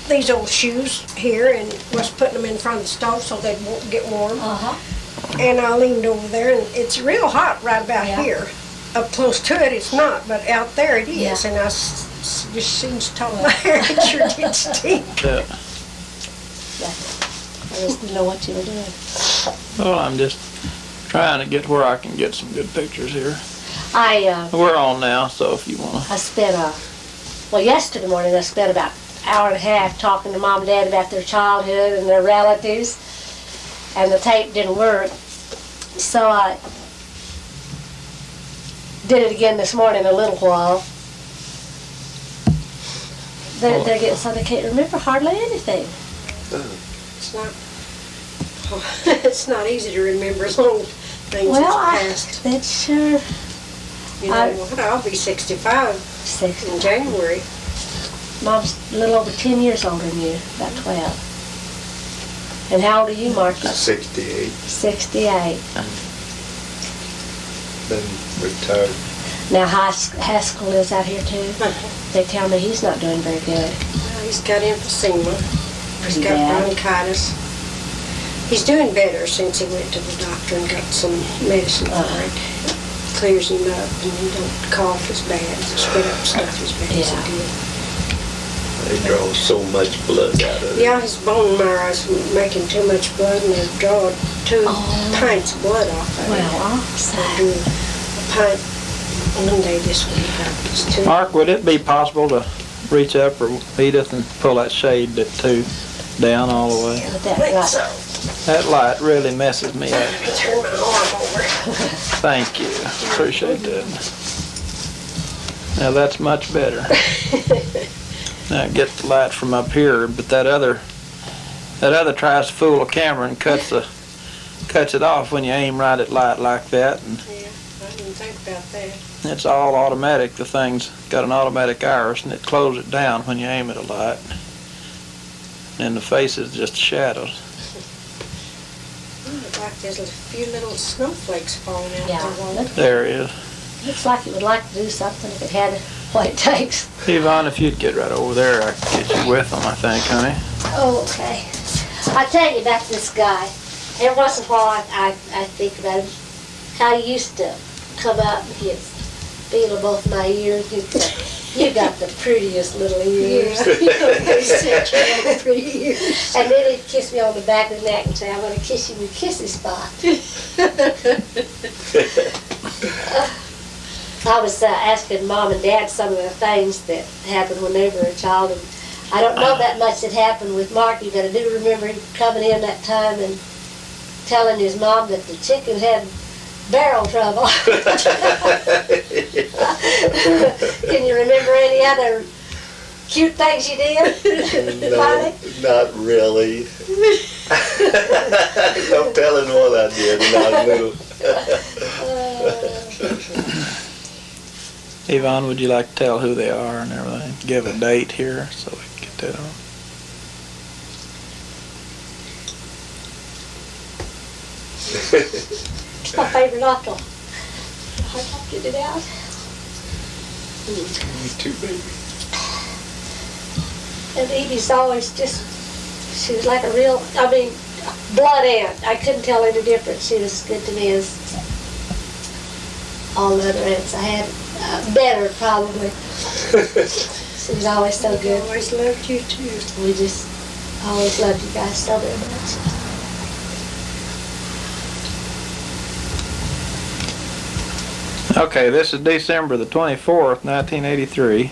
Speaker 10: these old shoes here and was putting them in front of the stove so they won't get warm.
Speaker 1: Uh-huh.
Speaker 10: And I leaned over there, and it's real hot right about
Speaker 1: Yeah.
Speaker 10: here. Up close to it, it's not, but out there it is.
Speaker 1: Yeah.
Speaker 10: And I just seems to my hair, it sure did stink.
Speaker 6: Yeah.
Speaker 1: I just didn't know what you were doing.
Speaker 6: Well, I'm just trying to get where I can get some good pictures here. We're on now, so if you want to.
Speaker 1: I spent yesterday morning I spent about an hour and a half talking to Mom and Dad about their childhood and their relatives, and the tape didn't work. So I did it again this morning a little while. They're getting so they can't remember hardly anything.
Speaker 10: It's not, it's not easy to remember as long as things
Speaker 1: Well,
Speaker 10: that's passed.
Speaker 1: That's sure.
Speaker 10: You know, I'll be 65 in January.
Speaker 1: Mom's a little over 10 years older than you, about 12. And how old are you, Marcus?
Speaker 11: 68.
Speaker 1: 68.
Speaker 11: Been retired.
Speaker 1: Now Haskell is out here too. They tell me he's not doing very good.
Speaker 10: Well, he's got emphysema. He's
Speaker 1: Pretty
Speaker 10: got
Speaker 1: bad.
Speaker 10: bronchitis. He's doing better since he went to the doctor and got some medicine for it. Clears him up and he don't cough as bad, spit up stuff as bad as he did.
Speaker 11: They draw so much blood out of it.
Speaker 10: Yeah, his bone marrow is making too much blood and they're drawing 2 pints of blood off of it.
Speaker 1: Well, awesome.
Speaker 10: They're doing a pint one day this week. It's 2.
Speaker 6: Mark, would it be possible to reach up or Edith and pull that shade too down all the way?
Speaker 1: With that light.
Speaker 6: That light really messes me up.
Speaker 10: Let me turn my arm over.
Speaker 6: Thank you. Appreciate that. Now that's much better. Now get the light from up here, but that other tries to fool a camera and cuts it off when you aim right at light like that. And
Speaker 10: Yeah, I didn't think about that.
Speaker 6: it's all automatic. The thing's got an automatic iris and it closes it down when you aim at a light. And the face is just shadows.
Speaker 10: Look like there's a few little snowflakes falling out
Speaker 1: Yeah.
Speaker 10: there.
Speaker 6: There it is.
Speaker 1: Looks like it would like to do something if it had what it takes.
Speaker 6: Yvonne, if you'd get right over there, I could get you with them, I think, honey.
Speaker 1: Oh, okay. I tell you about this guy. Every once in a while I think about him. How he used to come out and he'd feel both my ears. He'd say, "You got the prettiest little ears."
Speaker 10: Yeah. You know, they said you had the pretty ears.
Speaker 1: And then he'd kiss me on the back of the neck and say, "I'm going to kiss you in your kissy spot." I was asking Mom and Dad some of the things that happened when they were a child, and I don't know that much that happened with Marky, but I do remember him coming in that time and telling his mom that the chicken had barrel trouble. Can you remember any other cute things you did?
Speaker 11: No, not really. No telling what I did, and I knew.
Speaker 6: Yvonne, would you like to tell who they are and everything? Give a date here so we can get that on.
Speaker 1: It's my favorite uncle. I can't get it out.
Speaker 11: Me too, baby.
Speaker 1: And Evie's always just, she was like a real, blood aunt. I couldn't tell any difference. She was as good to me as all the other aunts I had. Better, probably. She was always so good.
Speaker 10: I always loved you too.
Speaker 1: We just always loved you guys so very much.
Speaker 6: Okay, this is December the 24th, 1983.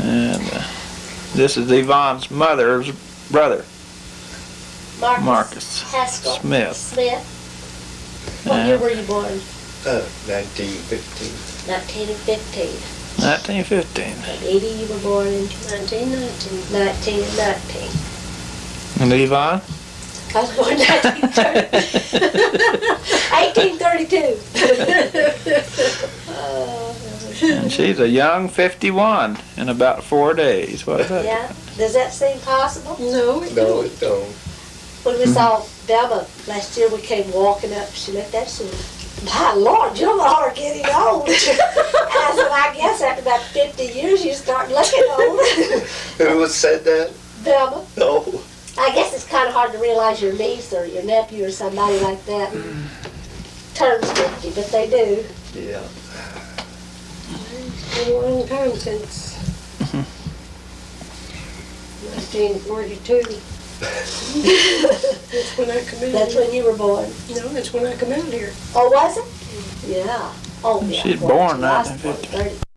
Speaker 6: And this is Yvonne's mother's brother, Marcus
Speaker 1: Haskell
Speaker 6: Smith.
Speaker 1: What year were you born?
Speaker 11: 1915.
Speaker 1: 1915.
Speaker 6: 1915.
Speaker 1: And Edie, you were born in
Speaker 10: 1919.
Speaker 1: 1919.
Speaker 6: And Yvonne?
Speaker 1: I was born in 1832.
Speaker 6: And she's a young 51 in about 4 days. What is that?
Speaker 1: Yeah. Does that seem possible?
Speaker 10: No, it
Speaker 11: No, it don't.
Speaker 1: When we saw Velma last year, we came walking up. She looked at us and said, "My Lord, you are getting old." I said, "I guess after about 50 years, you start looking old."
Speaker 11: Who said that?
Speaker 1: Velma.
Speaker 11: No.
Speaker 1: I guess it's kind of hard to realize your niece or your nephew or somebody like that turns 50, but they do.
Speaker 11: Yeah.
Speaker 10: It's been a long time since 1942. That's when I come out.
Speaker 1: That's when you were born.
Speaker 10: No, that's when I come out here.
Speaker 1: Oh, was it? Yeah. Oh, yeah.
Speaker 6: She's
Speaker 1: Well,
Speaker 6: born
Speaker 1: she was
Speaker 6: 1950.
Speaker 1: born 30.